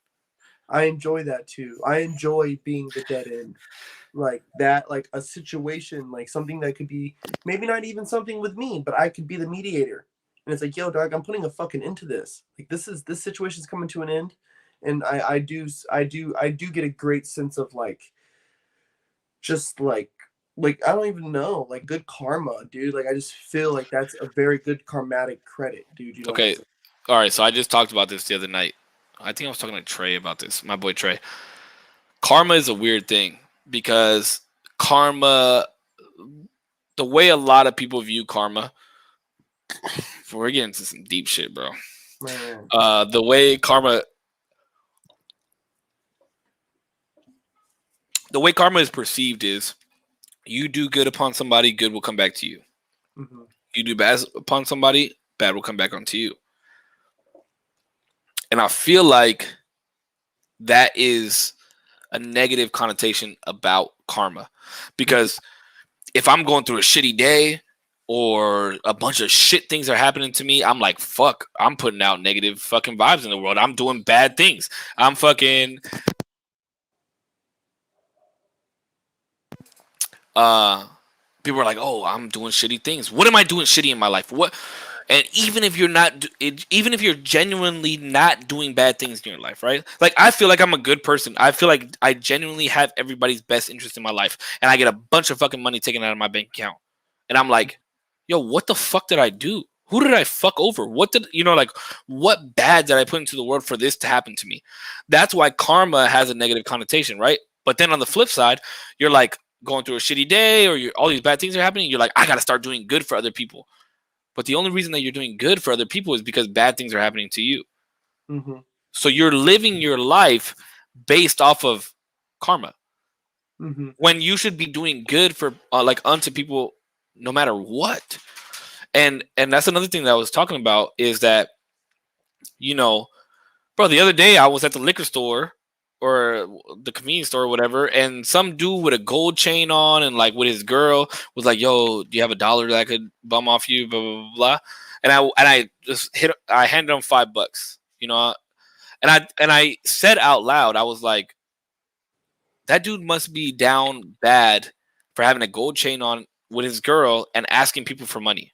I enjoy that too. I enjoy being the dead end. Like that, like a situation, like something that could be maybe not even something with me, but I could be the mediator. And it's like, yo, dog, I'm putting a fucking end to this. Like this situation's coming to an end. And I do get a great sense of like, just like I don't even know, like good karma, dude. Like I just feel like that's a very good karmatic credit, dude. You know okay. All right. So I just talked about this the other night. I think I was talking to Trey about this, my boy Trey. Karma is a weird thing, because karma, the way a lot of people view karma, we're getting into some deep shit, bro. The way karma is perceived is, you do good upon somebody, good will come back to you. You do bad upon somebody, bad will come back onto you. And I feel like that is a negative connotation about karma, because if I'm going through a shitty day or a bunch of shit things are happening to me, I'm like, fuck, I'm putting out negative fucking vibes in the world. I'm doing bad things. I'm fucking people are like, oh, I'm doing shitty things. What am I doing shitty in my life? What? And even if you're genuinely not doing bad things in your life, right? Like, I feel like I'm a good person. I feel like I genuinely have everybody's best interest in my life, and I get a bunch of fucking money taken out of my bank account, and I'm like, yo, what the fuck did I do? Who did I fuck over? What bad did I put into the world for this to happen to me? That's why karma has a negative connotation, right? But then on the flip side, you're like going through a shitty day, or all these bad things are happening. You're like, I got to start doing good for other people. But the only reason that you're doing good for other people is because bad things are happening to you. So you're living your life based off of karma, when you should be doing good for unto people no matter what. And that's another thing that I was talking about, is that, bro, the other day I was at the liquor store or the convenience store or whatever, and some dude with a gold chain on and like with his girl was like, yo, do you have $1 that I could bum off you, blah blah blah. And I handed him $5, and I said out loud, I was like, that dude must be down bad for having a gold chain on with his girl and asking people for money.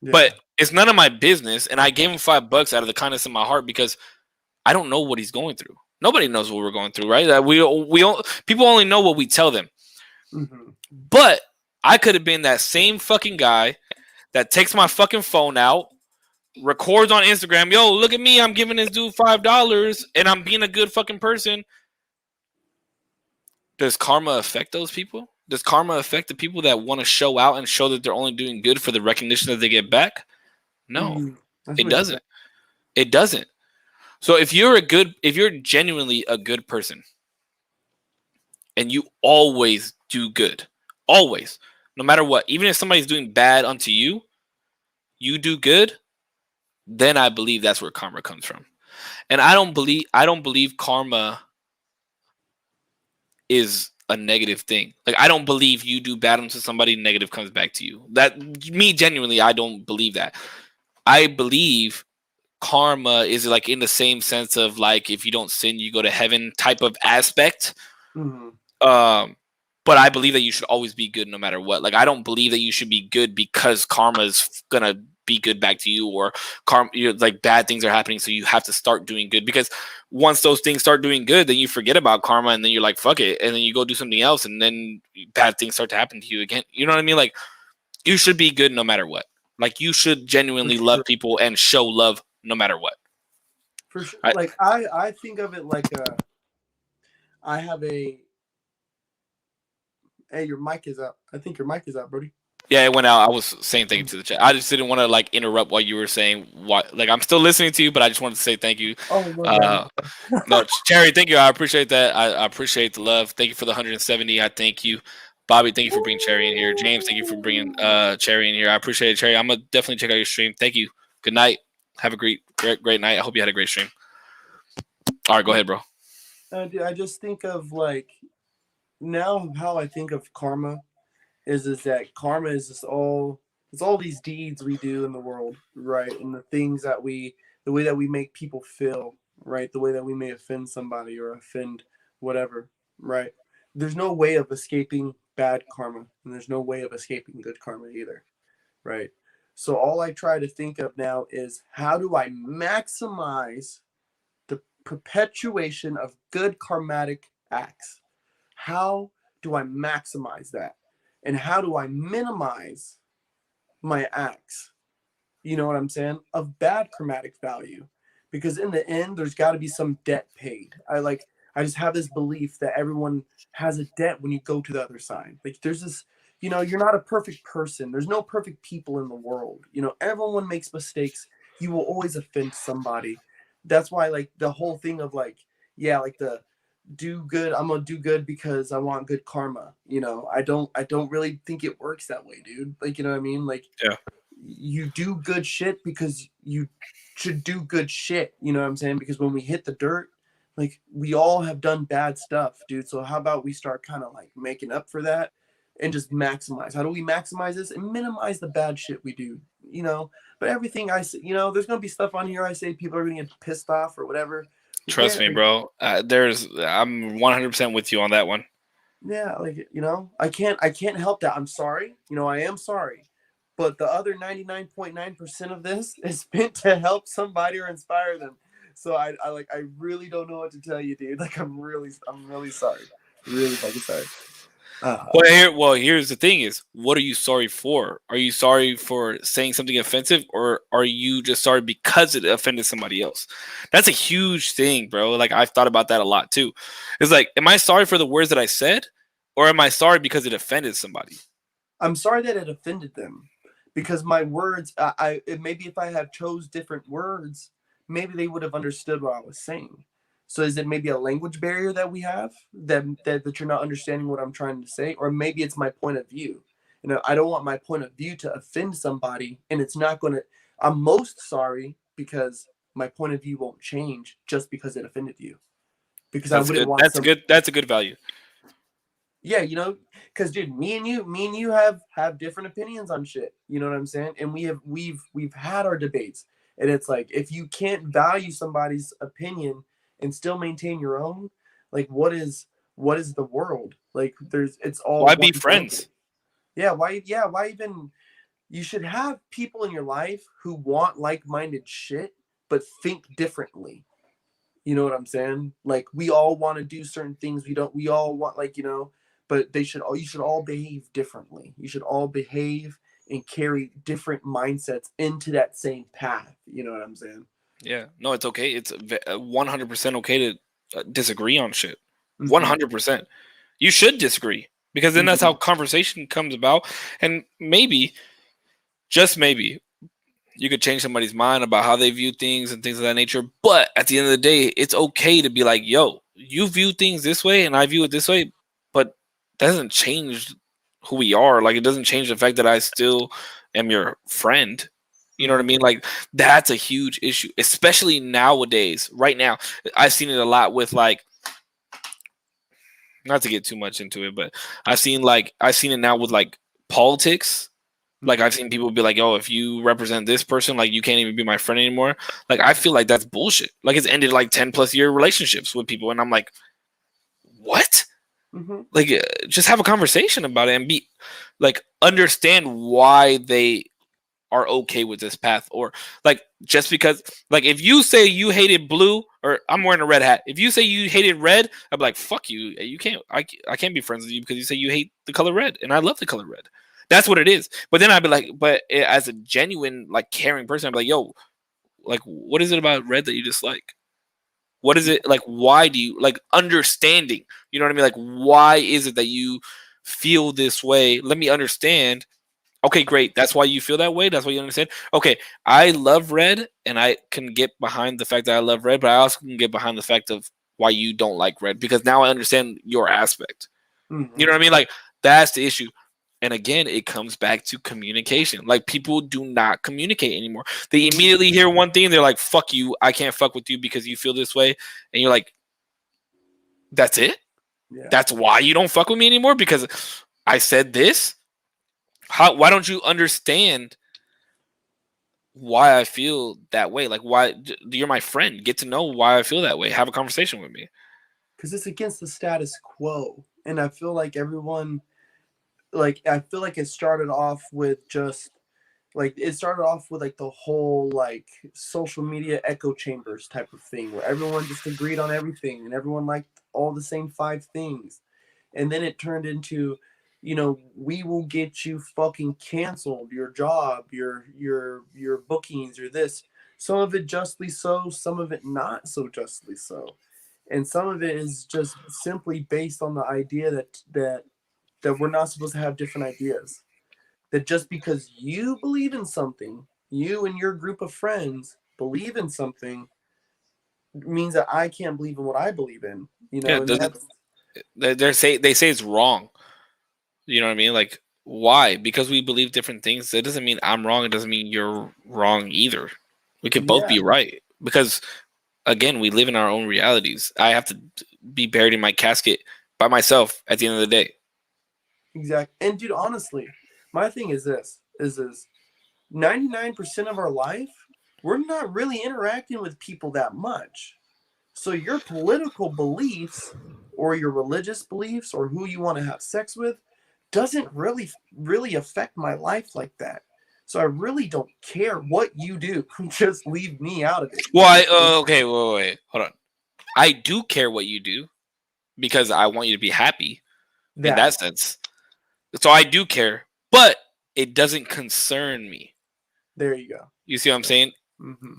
But it's none of my business, and I gave him $5 out of the kindness of my heart, because I don't know what he's going through. Nobody knows what we're going through, right? People only know what we tell them. But I could have been that same fucking guy that takes my fucking phone out, records on Instagram, yo, look at me, I'm giving this dude $5, and I'm being a good fucking person. Does karma affect those people? Does karma affect the people that want to show out and show that they're only doing good for the recognition that they get back? No, it doesn't. It doesn't. So if you're genuinely a good person, and you always do good, always, no matter what, even if somebody's doing bad unto you, you do good, then I believe that's where karma comes from. And I don't believe karma is a negative thing. Like, I don't believe you do bad to somebody, negative comes back to you. That, me genuinely, I don't believe that. I believe karma is like in the same sense of like, if you don't sin, you go to heaven type of aspect. But I believe that you should always be good no matter what. Like, I don't believe that you should be good because karma is gonna be good back to you, or karma, like, bad things are happening, so you have to start doing good. Because once those things start doing good, then you forget about karma, and then you're like, fuck it, and then you go do something else, and then bad things start to happen to you again. You know what I mean? Like, you should be good no matter what. Like, you should genuinely love people and show love no matter what. For sure. Like, I think of it like I have a. Hey, your mic is up. I think your mic is up, Brody. Yeah, it went out. I was saying thank you to the chat. I just didn't want to like interrupt while you were saying what. Like, I'm still listening to you, but I just wanted to say thank you. Oh, no, Cherry, thank you. I appreciate that. I appreciate the love. Thank you for the 170. I thank you. Bobby, thank you for bringing Cherry in here. James, thank you for bringing Cherry in here. I appreciate it, Cherry. I'm gonna definitely check out your stream. Thank you. Good night. Have a great night. I hope you had a great stream. All right, go ahead, bro. I just think of like, now how I think of karma is that karma is just it's all these deeds we do in the world, right? And the things that the way that we make people feel, right? The way that we may offend somebody or offend whatever, right? There's no way of escaping bad karma, and there's no way of escaping good karma either, right? So all I try to think of now is, how do I maximize the perpetuation of good karmatic acts? How do I maximize that? And how do I minimize my acts, you know what I'm saying, of bad karmatic value? Because in the end, there's got to be some debt paid. I just have this belief that everyone has a debt when you go to the other side. Like, there's this, you're not a perfect person. There's no perfect people in the world. Everyone makes mistakes. You will always offend somebody. That's why, like, the whole thing of like, yeah, like the do good, I'm gonna do good because I want good karma. I don't really think it works that way, dude. Like, you know what I mean? Like, yeah, you do good shit because you should do good shit. You know what I'm saying? Because when we hit the dirt, like, we all have done bad stuff, dude. So how about we start kind of like making up for that and just maximize? How do we maximize this and minimize the bad shit we do? But everything I say, there's gonna be stuff on here I say people are gonna get pissed off or whatever. Trust me, bro. I'm 100% with you on that one. Yeah, like, I can't help that. I'm sorry. I am sorry. But the other 99.9% of this is meant to help somebody or inspire them. So I really don't know what to tell you, dude. Like, I'm really sorry. Really fucking sorry. Here's the thing is, what are you sorry for? Are you sorry for saying something offensive, or are you just sorry because it offended somebody else? That's a huge thing, bro. Like, I've thought about that a lot too. It's like, am I sorry for the words that I said, or am I sorry because it offended somebody? I'm sorry that it offended them, because my words, maybe if I had chose different words, maybe they would have understood what I was saying. So is it maybe a language barrier that we have that you're not understanding what I'm trying to say? Or maybe it's my point of view. I don't want my point of view to offend somebody, and it's not going to. I'm most sorry because my point of view won't change just because it offended you. Because I wouldn't want. That's a good value. Yeah, because dude, me and you have different opinions on shit. You know what I'm saying? And we've had our debates, and it's like, if you can't value somebody's opinion and still maintain your own, like, what is the world? Like, it's all, why be friends? Why even? You should have people in your life who want like-minded shit but think differently. You know what I'm saying? Like, we all want to do certain things. We all want, like, but you should all behave differently. You should all behave and carry different mindsets into that same path. You know what I'm saying? Yeah, no, it's okay. It's 100% okay to disagree on shit. 100%. You should disagree, because then that's how conversation comes about. And maybe, just maybe, you could change somebody's mind about how they view things and things of that nature. But at the end of the day, it's okay to be like, yo, you view things this way and I view it this way, but that doesn't change who we are. Like, it doesn't change the fact that I still am your friend. You know what I mean? Like, that's a huge issue, especially nowadays. Right now, I've seen it a lot with, like, not to get too much into it, but I've seen it now with, like, politics. Like, I've seen people be like, "Oh, if you represent this person, like, you can't even be my friend anymore." Like, I feel like that's bullshit. Like, it's ended like 10+ year relationships with people, and I'm like, what? Like, just have a conversation about it and be like, understand why they are okay with this path. Or, like, just because, like, if you say you hated blue, or I'm wearing a red hat, if you say you hated red, I'd be like, fuck you. You can't, I can't be friends with you because you say you hate the color red, and I love the color red. That's what it is. But then I'd be like, but as a genuine, like, caring person, I'd be like, yo, like, what is it about red that you dislike? What is it, like, why do you, like, understanding, you know what I mean? Like, why is it that you feel this way? Let me understand. Okay, great. That's why you feel that way. That's why you understand. Okay, I love red, and I can get behind the fact that I love red, but I also can get behind the fact of why you don't like red, because now I understand your aspect. You know what I mean? Like, that's the issue. And again, it comes back to communication. Like, people do not communicate anymore. They immediately hear one thing, they're like, fuck you, I can't fuck with you because you feel this way. And you're like, that's it? Yeah. That's why you don't fuck with me anymore? Because I said this? Why don't you understand why I feel that way? Like, why? You're my friend. Get to know why I feel that way. Have a conversation with me. Because it's against the status quo. And I feel like everyone... like, I feel like it started off with just like the whole, like, social media echo chambers type of thing, where everyone just agreed on everything and everyone liked all the same 5 things. And then it turned into, you know, we will get you fucking canceled, your job, your bookings, or this. Some of it justly so, some of it not so justly so. And some of it is just simply based on the idea that we're not supposed to have different ideas. That just because you believe in something, you and your group of friends believe in something, means that I can't believe in what I believe in. You know, yeah, they say it's wrong. You know what I mean? Like, why? Because we believe different things. It doesn't mean I'm wrong. It doesn't mean you're wrong either. We could both be right. Because, again, we live in our own realities. I have to be buried in my casket by myself at the end of the day. Exactly. And dude, honestly, my thing is this, is 99% of our life, we're not really interacting with people that much. So your political beliefs or your religious beliefs or who you want to have sex with doesn't really affect my life like that. So I really don't care what you do. Just leave me out of it. Well, okay, wait, hold on. I do care what you do because I want you to be happy in that sense. So I do care, but it doesn't concern me. There you go. You see what I'm saying?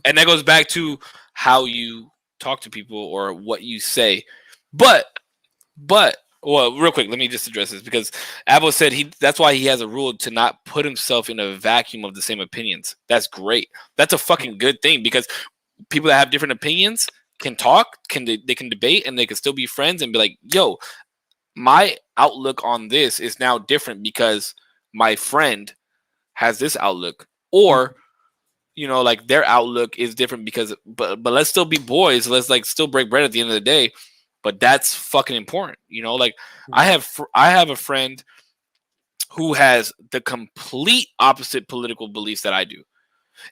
And that goes back to how you talk to people or what you say. But, well, real quick, let me just address this, because Abel said that's why he has a rule to not put himself in a vacuum of the same opinions. That's great. That's a fucking good thing, because people that have different opinions can talk, they can debate, and they can still be friends and be like, yo, my outlook on this is now different because my friend has this outlook, or, you know, like, their outlook is different because, but let's still be boys. Let's, like, still break bread at the end of the day. But that's fucking important. You know, like, I have a friend who has the complete opposite political beliefs that I do.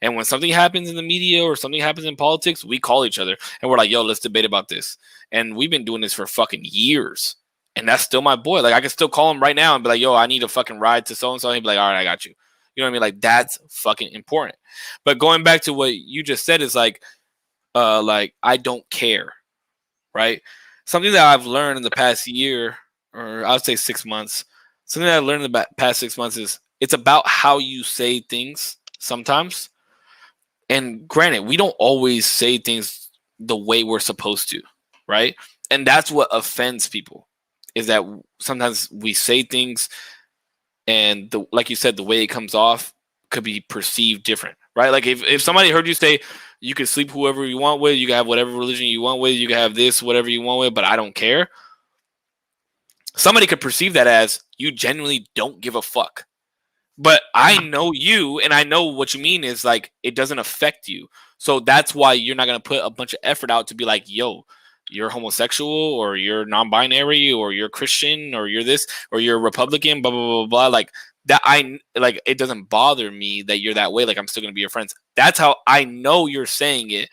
And when something happens in the media or something happens in politics, we call each other and we're like, yo, let's debate about this. And we've been doing this for fucking years. And that's still my boy. Like, I can still call him right now and be like, yo, I need a fucking ride to so-and-so. And he'd be like, all right, I got you. You know what I mean? Like, that's fucking important. But going back to what you just said is like I don't care, right? Something that I've learned in the past year, or I would say 6 months, something that I learned in the past 6 months is it's about how you say things sometimes. And granted, we don't always say things the way we're supposed to, right? And that's what offends people, is that sometimes we say things and like you said, the way it comes off could be perceived different, right? Like, if somebody heard you say you can sleep whoever you want with, you can have whatever religion you want with, you can have this, whatever you want with, but I don't care. Somebody could perceive that as you genuinely don't give a fuck. But I know you, and I know what you mean is like it doesn't affect you. So that's why you're not gonna put a bunch of effort out to be like, yo, you're homosexual, or you're non-binary, or you're Christian, or you're this, or you're Republican, blah blah blah blah. Like that, I like it doesn't bother me that you're that way. Like I'm still gonna be your friends. That's how I know you're saying it.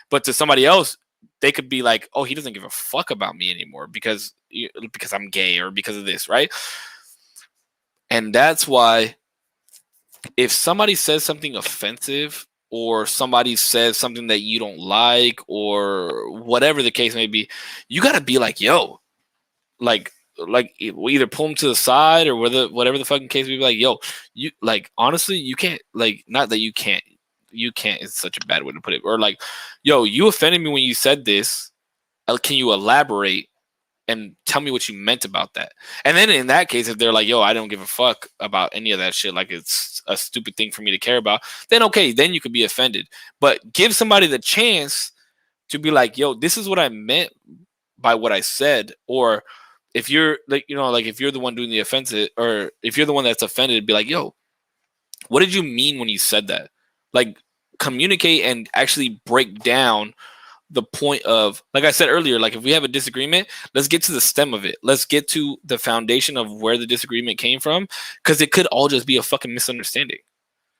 But to somebody else, they could be like, oh, he doesn't give a fuck about me anymore because I'm gay or because of this, right? And that's why if somebody says something offensive or somebody says something that you don't like or whatever the case may be, you got to be like, yo, like we either pull them to the side or whatever the fucking case may be, like, yo, you like honestly, you can't, like, not that you can't is such a bad way to put it, or like, yo, you offended me when you said this. Can you elaborate and tell me what you meant about that? And then in that case, if they're like, yo, I don't give a fuck about any of that shit, like it's a stupid thing for me to care about, then okay, then you could be offended. But give somebody the chance to be like, yo, this is what I meant by what I said. Or if you're like, like if you're the one doing the offensive, or if you're the one that's offended, be like, yo, what did you mean when you said that? Like, communicate and actually break down the point of, like I said earlier, like if we have a disagreement, let's get to the stem of it. Let's get to the foundation of where the disagreement came from, because it could all just be a fucking misunderstanding.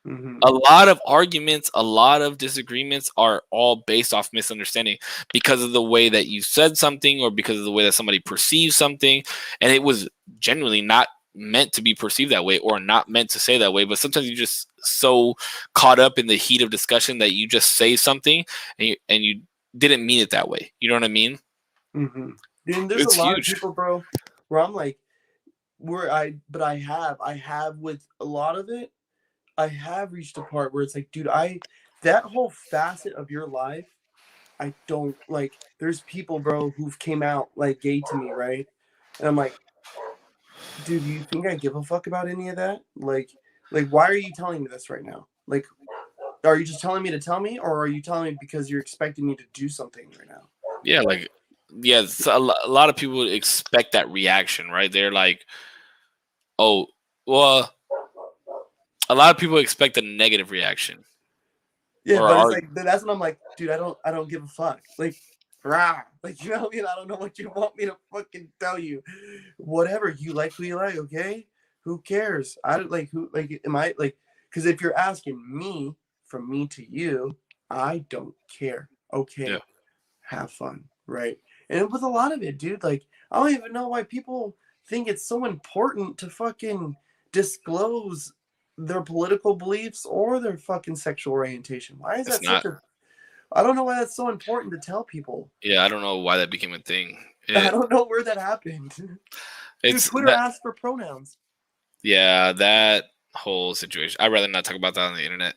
Mm-hmm. A lot of arguments, a lot of disagreements are all based off misunderstanding because of the way that you said something or because of the way that somebody perceives something, and it was genuinely not meant to be perceived that way or not meant to say that way. But sometimes you're just so caught up in the heat of discussion that you just say something and you didn't mean it that way. You know what I mean? Mm-hmm. Dude, there's It's a lot huge. of people, bro, where I'm like, I have with a lot of it, I have reached a part where it's like, dude, that whole facet of your life, I don't like. There's people, bro, who've came out like gay to me, right? And I'm like, dude, do you think I give a fuck about any of that? Like, why are you telling me this right now? Like, are you just telling me to tell me, or are you telling me because you're expecting me to do something right now? Yeah, like, yeah, a lot of people expect that reaction, right? They're like, oh, well, a lot of people expect a negative reaction. Yeah, Or but it's are like that's when I'm like, dude, I don't give a fuck. Like, rah, like, you know what I mean? I don't know what you want me to fucking tell you. Whatever, you like who you like, okay? Who cares? I don't like who, like, am I like, because if you're asking me, from me to you, I don't care. Okay, yeah. have fun, right? And with a lot of it, dude, like, I don't even know why people think it's so important to fucking disclose their political beliefs or their fucking sexual orientation. Why is It's that not. such a, I don't know why that's so important to tell people. Yeah, I don't know why that became a thing. I don't know where that happened. Dude, It's Twitter that. asked for pronouns. Yeah, that whole situation. I'd rather not talk about that on the internet.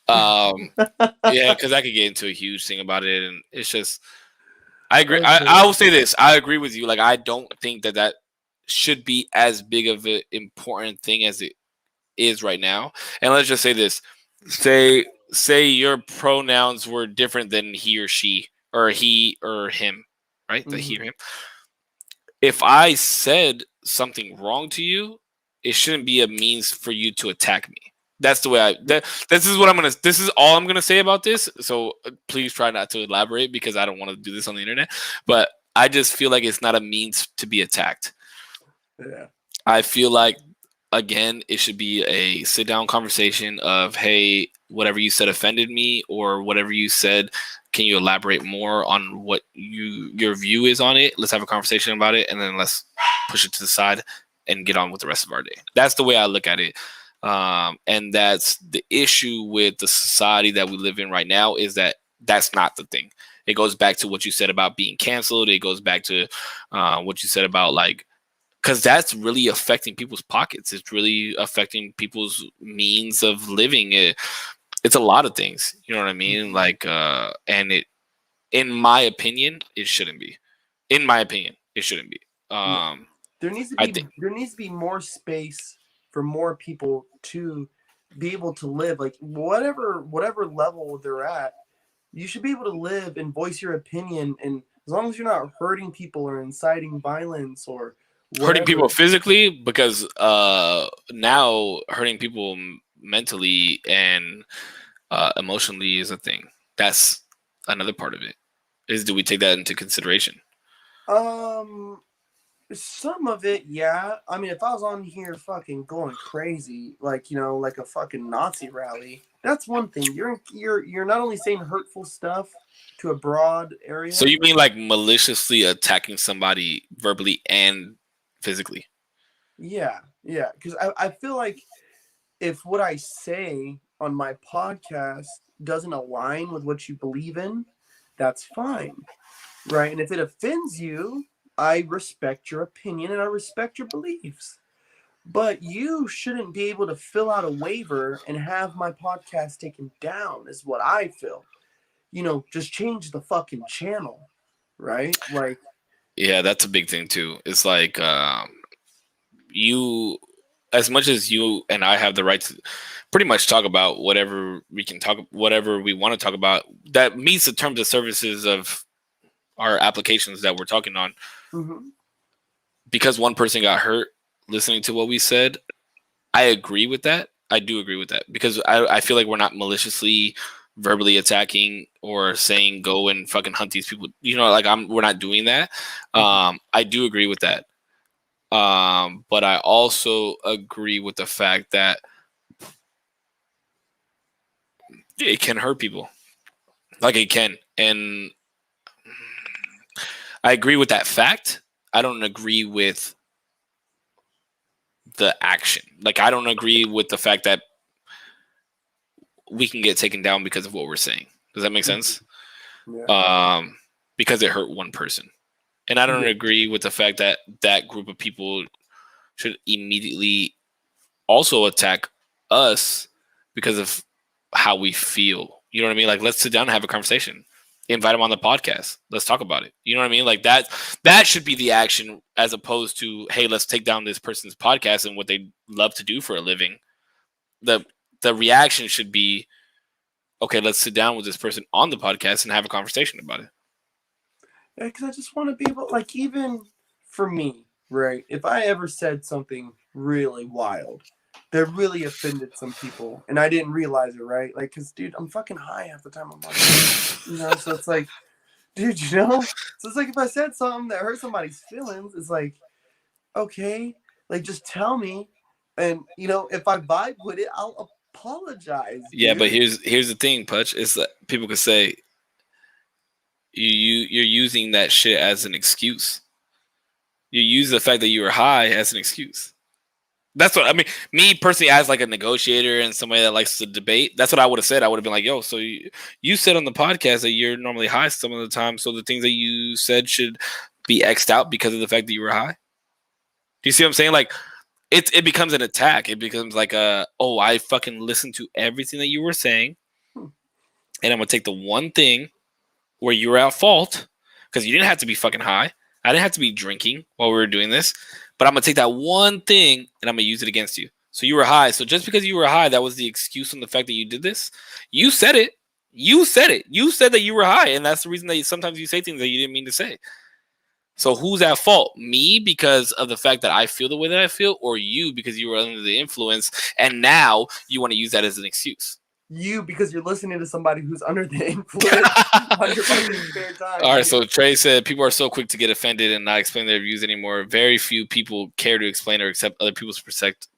Yeah, because I could get into a huge thing about it, and it's just. I agree. I will say this. I agree with you. Like, I don't think that should be as big of an important thing as it is right now. And let's just say this: say your pronouns were different than he or she, or he or him, right? The he or him. If I said something wrong to you, it shouldn't be a means for you to attack me. That's the way this is what I'm gonna. This is all I'm gonna say about this. So please try not to elaborate because I don't want to do this on the internet. But I just feel like it's not a means to be attacked. Yeah. I feel like, again, it should be a sit down conversation of, hey, whatever you said offended me, or whatever you said, can you elaborate more on what your view is on it? Let's have a conversation about it, and then let's push it to the side and get on with the rest of our day. That's the way I look at it. And that's the issue with the society that we live in right now, is that that's not the thing. It goes back to what you said about being canceled. It goes back to what you said about, like, because that's really affecting people's pockets. It's really affecting people's means of living. It's a lot of things. You know what I mean? Like, and it, in my opinion, it shouldn't be. In my opinion, it shouldn't be. There needs to I be think more space for more people to be able to live, like, whatever level they're at. You should be able to live and voice your opinion, and as long as you're not hurting people or inciting violence or hurting whatever. people physically, because now hurting people mentally and emotionally is a thing. That's another part of it. Is, do we take that into consideration? Some of it, yeah. I mean, if I was on here fucking going crazy, like, you know, like a fucking Nazi rally, that's one thing. You're not only saying hurtful stuff to a broad So area. you mean like maliciously attacking somebody verbally and physically? Yeah, yeah. Because I feel like if what I say on my podcast doesn't align with what you believe in, that's fine, right? And if it offends you, I respect your opinion and I respect your beliefs. But you shouldn't be able to fill out a waiver and have my podcast taken down, is what I feel. You know, just change the fucking channel, right? Like, Yeah, that's a big thing too. It's like you, as much as you and I have the right to pretty much talk about whatever we can talk, whatever we want to talk about, that meets the terms of services of our applications that we're talking on. mm-hmm. Because one person got hurt listening to what we said, I agree with that. I do agree with that, because I feel like we're not maliciously verbally attacking or saying go and fucking hunt these people. You know, like we're not doing that. I do agree with that. But I also agree with the fact that it can hurt people. Like it can. And I agree with that fact. I don't agree with the action. Like I don't agree with the fact that we can get taken down because of what we're saying. Does that make sense? Yeah. Because it hurt one person. And I don't Yeah. agree with the fact that that group of people should immediately also attack us because of how we feel. You know what I mean? Like, let's sit down and have a conversation. Invite them on the podcast. Let's talk about it. You know what I mean? Like that should be the action, as opposed to, hey, let's take down this person's podcast and what they love to do for a living. The reaction should be, okay, let's sit down with this person on the podcast and have a conversation about it. Yeah, because I just want to be able, like, even for me, right? If I ever said something really wild that really offended some people and I didn't realize it, right? Like, because, dude, I'm fucking high half the time I'm on it, you know? So it's like, dude, you know? So it's like if I said something that hurt somebody's feelings, it's like, okay, like, just tell me. And, you know, if I vibe with it, I'll apologize, Yeah, but dude. here's the thing, Putch. Is that people could say you're using that shit as an excuse. You use the fact that you were high as an excuse. That's what I mean. Me personally, as like a negotiator and somebody that likes to debate, that's what I would have said. I would have been like, "Yo, so you said on the podcast that you're normally high some of the time, so the things that you said should be xed out because of the fact that you were high." Do you see what I'm saying? Like, it becomes an attack. It becomes like oh, I fucking listened to everything that you were saying, and I'm gonna take the one thing where you were at fault, because you didn't have to be fucking high. I didn't have to be drinking while we were doing this, but I'm gonna take that one thing and I'm gonna use it against you. So you were high. So just because you were high, that was the excuse on the fact that you did this. You said it. You said it. You said that you were high, and that's the reason that sometimes you say things that you didn't mean to say. So who's at fault? Me, because of the fact that I feel the way that I feel, or you because you were under the influence and now you want to use that as an excuse? You, because you're listening to somebody who's under the influence on your fucking spare time. All right, so Trey said people are so quick to get offended and not explain their views anymore. Very few people care to explain or accept other people's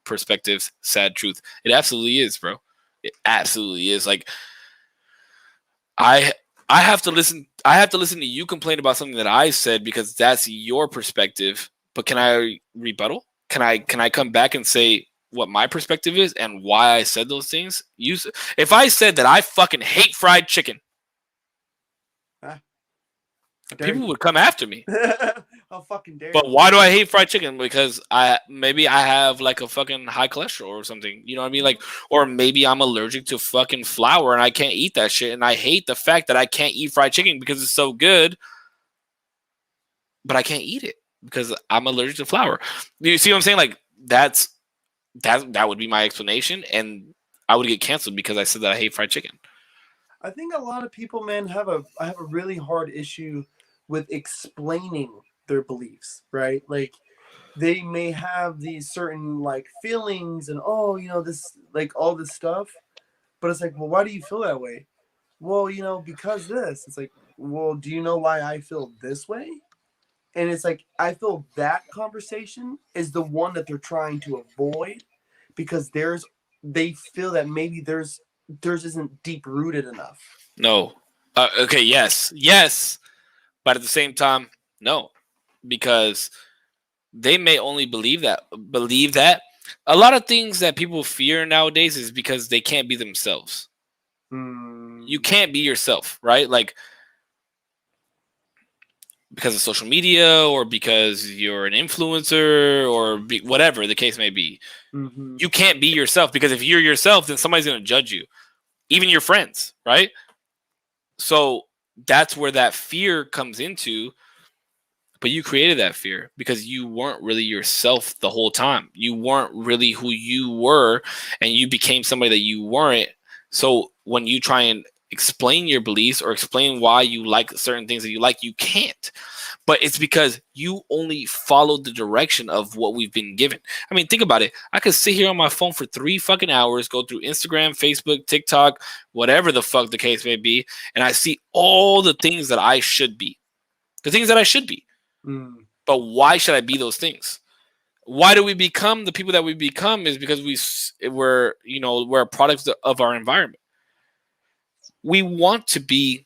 perspectives. Sad truth. It absolutely is, bro. It absolutely is. Like I I have to listen. I have to listen to you complain about something that I said because that's your perspective. But can I rebuttal? Can I come back and say what my perspective is and why I said those things? If I said that I fucking hate fried chicken, people would come after me. How fucking dare But you? why do I hate fried chicken? Because maybe I have like a fucking high cholesterol or something. You know what I mean? Like, or maybe I'm allergic to fucking flour and I can't eat that shit. And I hate the fact that I can't eat fried chicken because it's so good, but I can't eat it because I'm allergic to flour. You see what I'm saying? Like that would be my explanation, and I would get canceled because I said that I hate fried chicken. I think a lot of people, man, have a really hard issue with explaining their beliefs, right? Like, they may have these certain like feelings and oh, this like all this stuff, but it's like, well, why do you feel that way? Well, because this. It's like, well, do you know why I feel this way? And it's like, I feel that conversation is the one that they're trying to avoid because they feel that maybe theirs isn't deep rooted enough. No. Okay. Yes. But at the same time, no, because they may only believe that. A lot of things that people fear nowadays is because they can't be themselves. You can't be yourself, right? Like, because of social media or because you're an influencer or whatever the case may be. Mm-hmm. You can't be yourself because if you're yourself, then somebody's going to judge you, even your friends, right? So that's where that fear comes into. But you created that fear because you weren't really yourself the whole time. You weren't really who you were, and you became somebody that you weren't. So when you try and explain your beliefs or explain why you like certain things that you like, you can't. But it's because you only followed the direction of what we've been given. I mean, think about it. I could sit here on my phone for 3 fucking hours, go through Instagram, Facebook, TikTok, whatever the fuck the case may be, and I see all the things that I should be. The things that I should be. But why should I be those things? Why do we become the people that we become? Is because we're a product of our environment. We want to be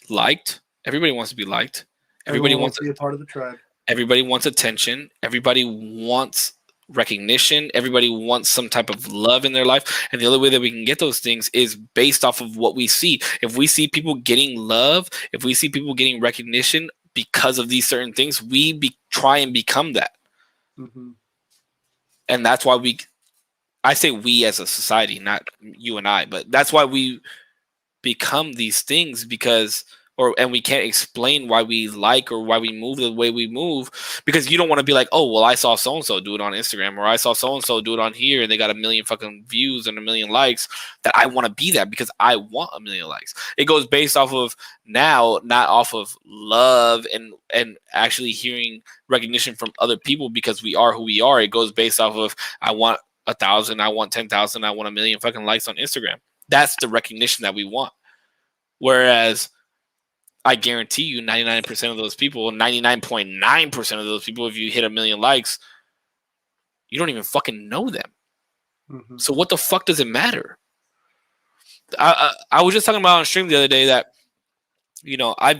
liked. Everybody wants to be liked. Everybody wants to be a part of the tribe. Everybody wants attention. Everybody wants recognition. Everybody wants some type of love in their life. And the only way that we can get those things is based off of what we see. If we see people getting love, if we see people getting recognition because of these certain things, we try and become that. Mm-hmm. And that's why I say we as a society, not you and I, but that's why we become these things and we can't explain why we like or why we move the way we move, because you don't want to be like, oh, well, I saw so-and-so do it on Instagram, or I saw so-and-so do it on here and they got 1 million fucking views and 1 million likes, that I want to be that because I want 1 million likes. It goes based off of now, not off of love and actually hearing recognition from other people because we are who we are. It goes based off of, I want 1,000, I want 10,000, I want 1 million fucking likes on Instagram. That's the recognition that we want. Whereas I guarantee you 99% of those people, 99.9% of those people, if you hit 1 million likes, you don't even fucking know them. Mm-hmm. So what the fuck does it matter? I was just talking about on stream the other day that, I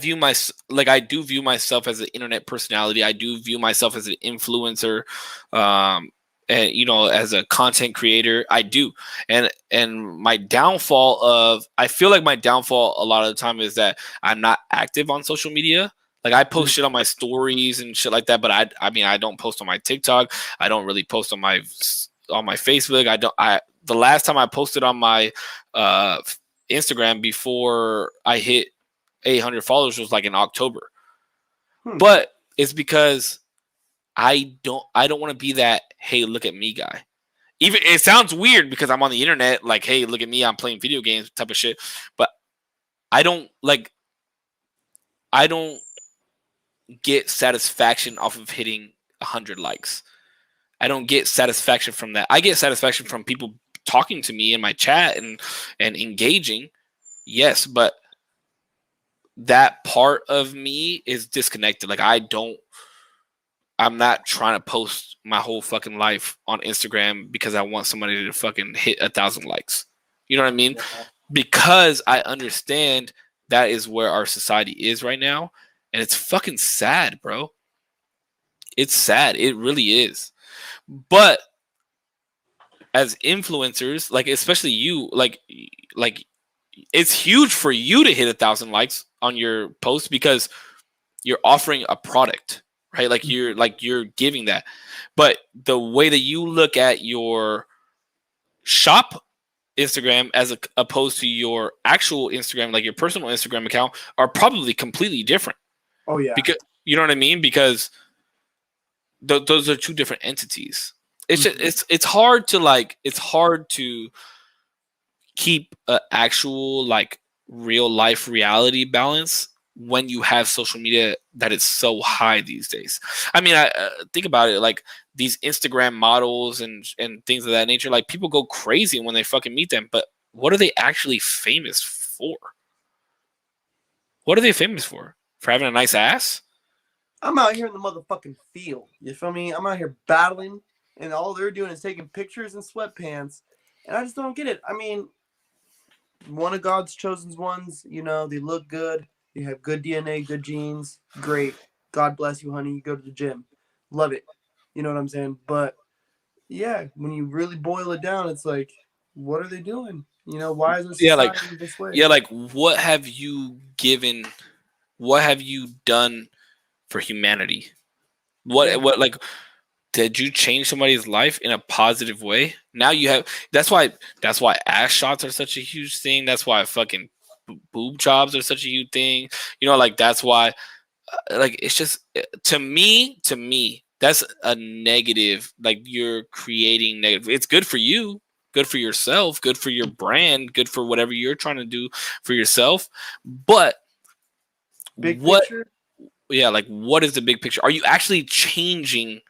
do view myself as an internet personality. I do view myself as an influencer. And as a content creator, I do. And my downfall I feel like my downfall a lot of the time is that I'm not active on social media. Like, I post shit on my stories and shit like that, but I don't post on my TikTok. I don't really post on my Facebook. The last time I posted on my Instagram before I hit 800 followers was like in October. But it's because I don't want to be that, hey, look at me guy. Even it sounds weird because I'm on the internet, like, hey, look at me, I'm playing video games type of shit. But I don't get satisfaction off of hitting 100 likes. I don't get satisfaction from that. I get satisfaction from people talking to me in my chat and engaging. Yes, but that part of me is disconnected. Like, I'm not trying to post my whole fucking life on Instagram because I want somebody to fucking hit 1,000 likes. You know what I mean? Yeah. Because I understand that is where our society is right now. And it's fucking sad, bro. It's sad. It really is. But as influencers, like, especially you, like it's huge for you to hit 1,000 likes on your post because you're offering a product. Right, you're giving that, but the way that you look at your shop Instagram as opposed to your actual Instagram, like your personal Instagram account, are probably completely different. Oh yeah, because you know what I mean. Because those are two different entities. It's just, it's hard to keep an actual like real life reality balance when you have social media that is so high these days. I mean, I think about it, like these Instagram models and things of that nature. Like people go crazy when they fucking meet them, but what are they actually famous for? What are they famous for? For having a nice ass? I'm out here in the motherfucking field. You feel me? I'm out here battling, and all they're doing is taking pictures in sweatpants, and I just don't get it. I mean, one of God's chosen ones, you know, they look good. They have good DNA, good genes. Great. God bless you, honey. You go to the gym. Love it. You know what I'm saying? But yeah, when you really boil it down, it's like, what are they doing? You know, why is our society this way? Yeah, like what have you given? What have you done for humanity? What like did you change somebody's life in a positive way? Now you have. That's why ass shots are such a huge thing. That's why fucking boob jobs are such a huge thing. You know, like that's why. Like it's just to me, that's a negative. Like you're creating negative. It's good for you, good for yourself, good for your brand, good for whatever you're trying to do for yourself. But big picture? Yeah, like what is the big picture? Are you actually changing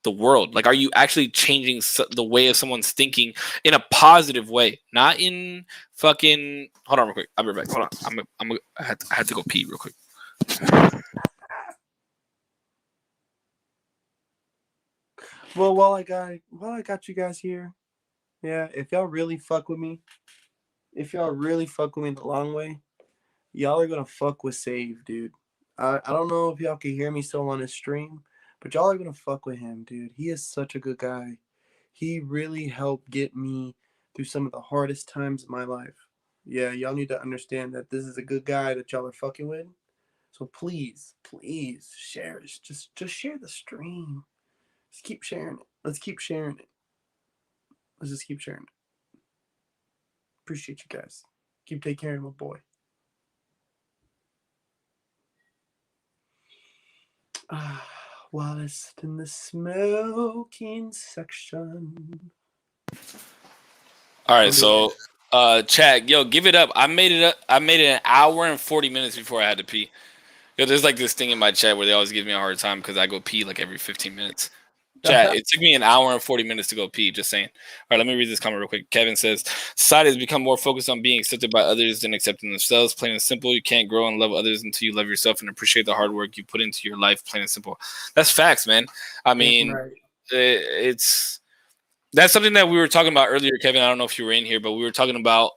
the world? Like, are you actually changing the way of someone's thinking in a positive way, not in fucking? Hold on, real quick. I'll be right back. Hold on. I had to go pee real quick. Well, while I got you guys here, yeah, if y'all really fuck with me the long way, y'all are gonna fuck with Save, dude. I don't know if y'all can hear me still on his stream, but y'all are gonna fuck with him, dude. He is such a good guy. He really helped get me through some of the hardest times of my life. Yeah, y'all need to understand that this is a good guy that y'all are fucking with. So please, please share it. Just share the stream. Just keep sharing it. Let's keep sharing it. Let's just keep sharing it. Appreciate you guys. Keep taking care of my boy. Wallace in the smoking section. All right, so Chad, yo, give it up. I made it an hour and 40 minutes before I had to pee. Yo, there's like this thing in my chat where they always give me a hard time because I go pee like every 15 minutes. Chat, it took me an hour and 40 minutes to go pee, just saying. All right, let me read this comment real quick. Kevin says, society has become more focused on being accepted by others than accepting themselves. Plain and simple, you can't grow and love others until you love yourself and appreciate the hard work you put into your life. Plain and simple. That's facts, man. I mean, it's that's something that we were talking about earlier, Kevin. I don't know if you were in here, but we were talking about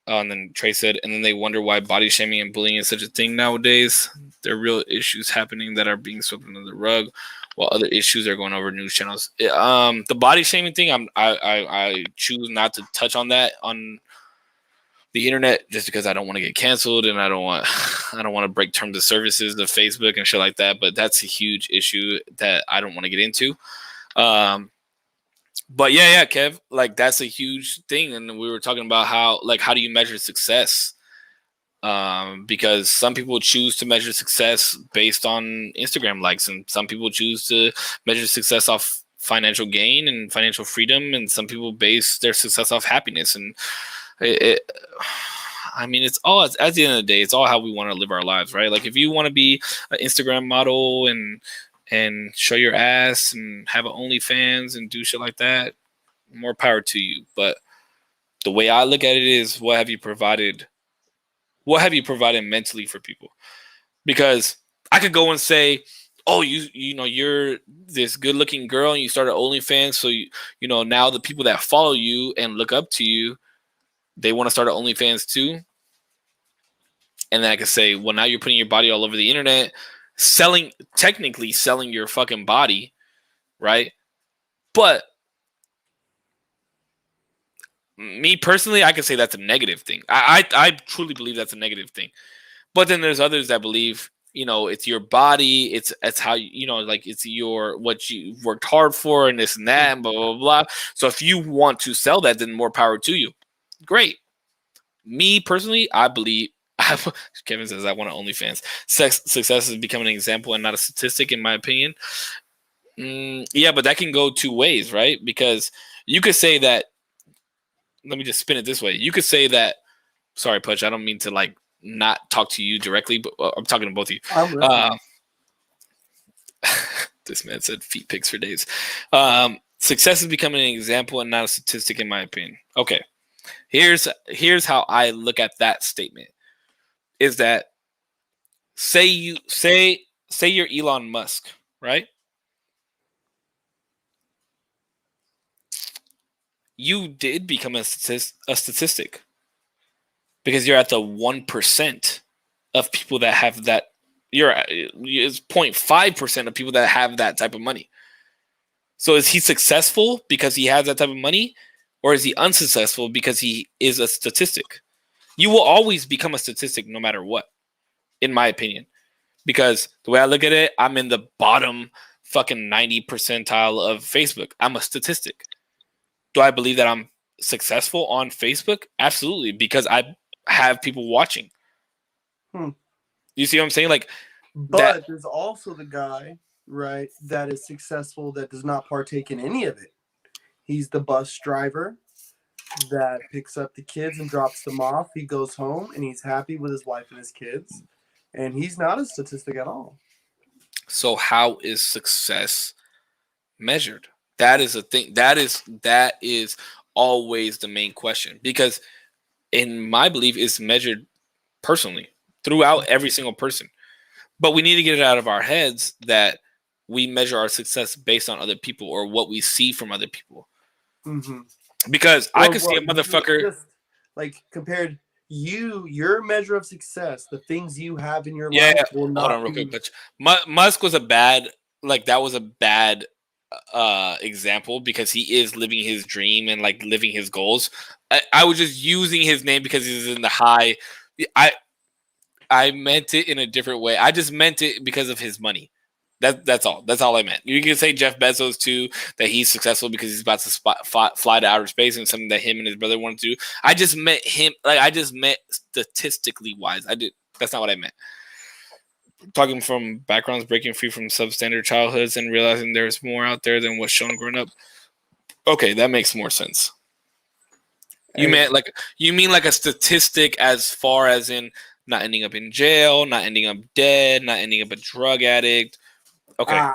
and then Trey said, and then they wonder why body shaming and bullying is such a thing nowadays. There are real issues happening that are being swept under the rug, while other issues are going over news channels. The body shaming thing, I choose not to touch on that on the internet just because I don't want to get canceled and I don't want to break terms of services of Facebook and shit like that. But that's a huge issue that I don't want to get into. But yeah, Kev, like that's a huge thing. And we were talking about how do you measure success? Because some people choose to measure success based on Instagram likes, and some people choose to measure success off financial gain and financial freedom, and some people base their success off happiness. And I mean, it's all at the end of the day, it's all how we want to live our lives, right? Like if you want to be an Instagram model and show your ass and have an OnlyFans and do shit like that, more power to you. But the way I look at it is, what have you provided? What have you provided mentally for people? Because I could go and say, oh, you're this good looking girl and you started OnlyFans. So, you know, now the people that follow you and look up to you, they want to start an OnlyFans too. And then I could say, well, now you're putting your body all over the internet, technically selling your fucking body, right? But me personally, I could say that's a negative thing. I truly believe that's a negative thing. But then there's others that believe, you know, it's your body, it's how you know, like it's what you worked hard for and this and that and blah blah blah. So if you want to sell that, then more power to you. Great. Me personally, I believe. Kevin says I want to OnlyFans. Success is becoming an example and not a statistic, in my opinion. Yeah, but that can go two ways, right? Because you could say that. Let me just spin it this way. You could say that. Sorry, Putch. I don't mean to like not talk to you directly, but I'm talking to both of you. This man said feet pics for days. Success is becoming an example and not a statistic, in my opinion. Okay, here's how I look at that statement. Is that say you're Elon Musk, right? You did become a statistic because you're at the 1% of people that have that. It's 0.5% of people that have that type of money. So is he successful because he has that type of money, or is he unsuccessful because he is a statistic? You will always become a statistic no matter what, in my opinion. Because the way I look at it, I'm in the bottom fucking 90 percentile of Facebook. I'm a statistic. Do I believe that I'm successful on Facebook? Absolutely, because I have people watching. You see what I'm saying? Like, but there's also the guy, right, that is successful that does not partake in any of it. He's the bus driver that picks up the kids and drops them off. He goes home and he's happy with his wife and his kids, and he's not a statistic at all. So how is success measured? That is a thing. That is always the main question, because in my belief, it's measured personally throughout every single person. But we need to get it out of our heads that we measure our success based on other people or what we see from other people. Mm-hmm. Because I could see a motherfucker just, like, compared your measure of success, the things you have in your life will not. Hold on real quick. Musk was a bad example because he is living his dream and like living his goals. I was just using his name because he's in the high. I meant it in a different way. I just meant it because of his money. That's all. That's all I meant. You can say Jeff Bezos too, that he's successful because he's about to fly to outer space, and something that him and his brother wanted to do. I just meant him. Like, I just meant statistically wise. That's not what I meant. Talking from backgrounds, breaking free from substandard childhoods, and realizing there's more out there than what's shown growing up. Okay, that makes more sense. You mean like a statistic as far as in not ending up in jail, not ending up dead, not ending up a drug addict. Okay,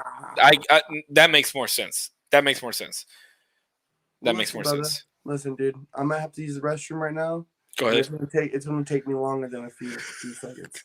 that makes more sense. That makes more sense. Listen, dude, I'm gonna have to use the restroom right now. Go ahead. It's gonna take me longer than a few seconds.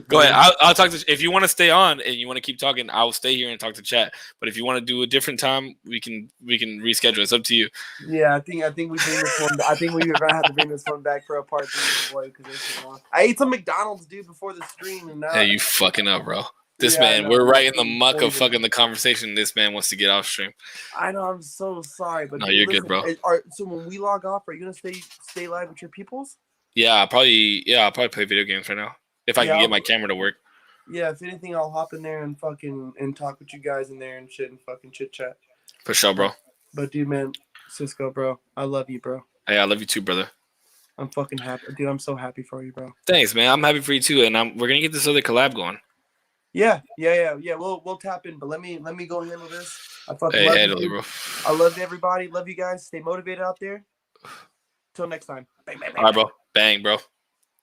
Go ahead. I'll talk to. If you want to stay on and you want to keep talking, I'll stay here and talk to chat. But if you want to do a different time, we can reschedule. It's up to you. Yeah, I think we bring this one. I think we're gonna have to bring this one back for a part 3, boy. Because I ate some McDonald's, dude, before the stream, and now. Hey, you fucking up, bro. This man, we're right in the muck of fucking the conversation. This man wants to get off stream. I know. I'm so sorry, but no, you're good, bro. So when we log off, are you gonna stay live with your peoples? Yeah, I'll probably play video games right now if I can get my camera to work. Yeah, if anything, I'll hop in there and fucking talk with you guys in there and shit and fucking chit chat. For sure, bro. But dude, man, Cisco, bro, I love you, bro. Hey, I love you too, brother. I'm fucking happy, dude. I'm so happy for you, bro. Thanks, man. I'm happy for you too, and we're gonna get this other collab going. Yeah. We'll tap in, but let me go handle this. I fucking love you, bro. I love everybody. Love you guys. Stay motivated out there. Till next time. Bang, bang, bang. All right, bro. Bang, bro.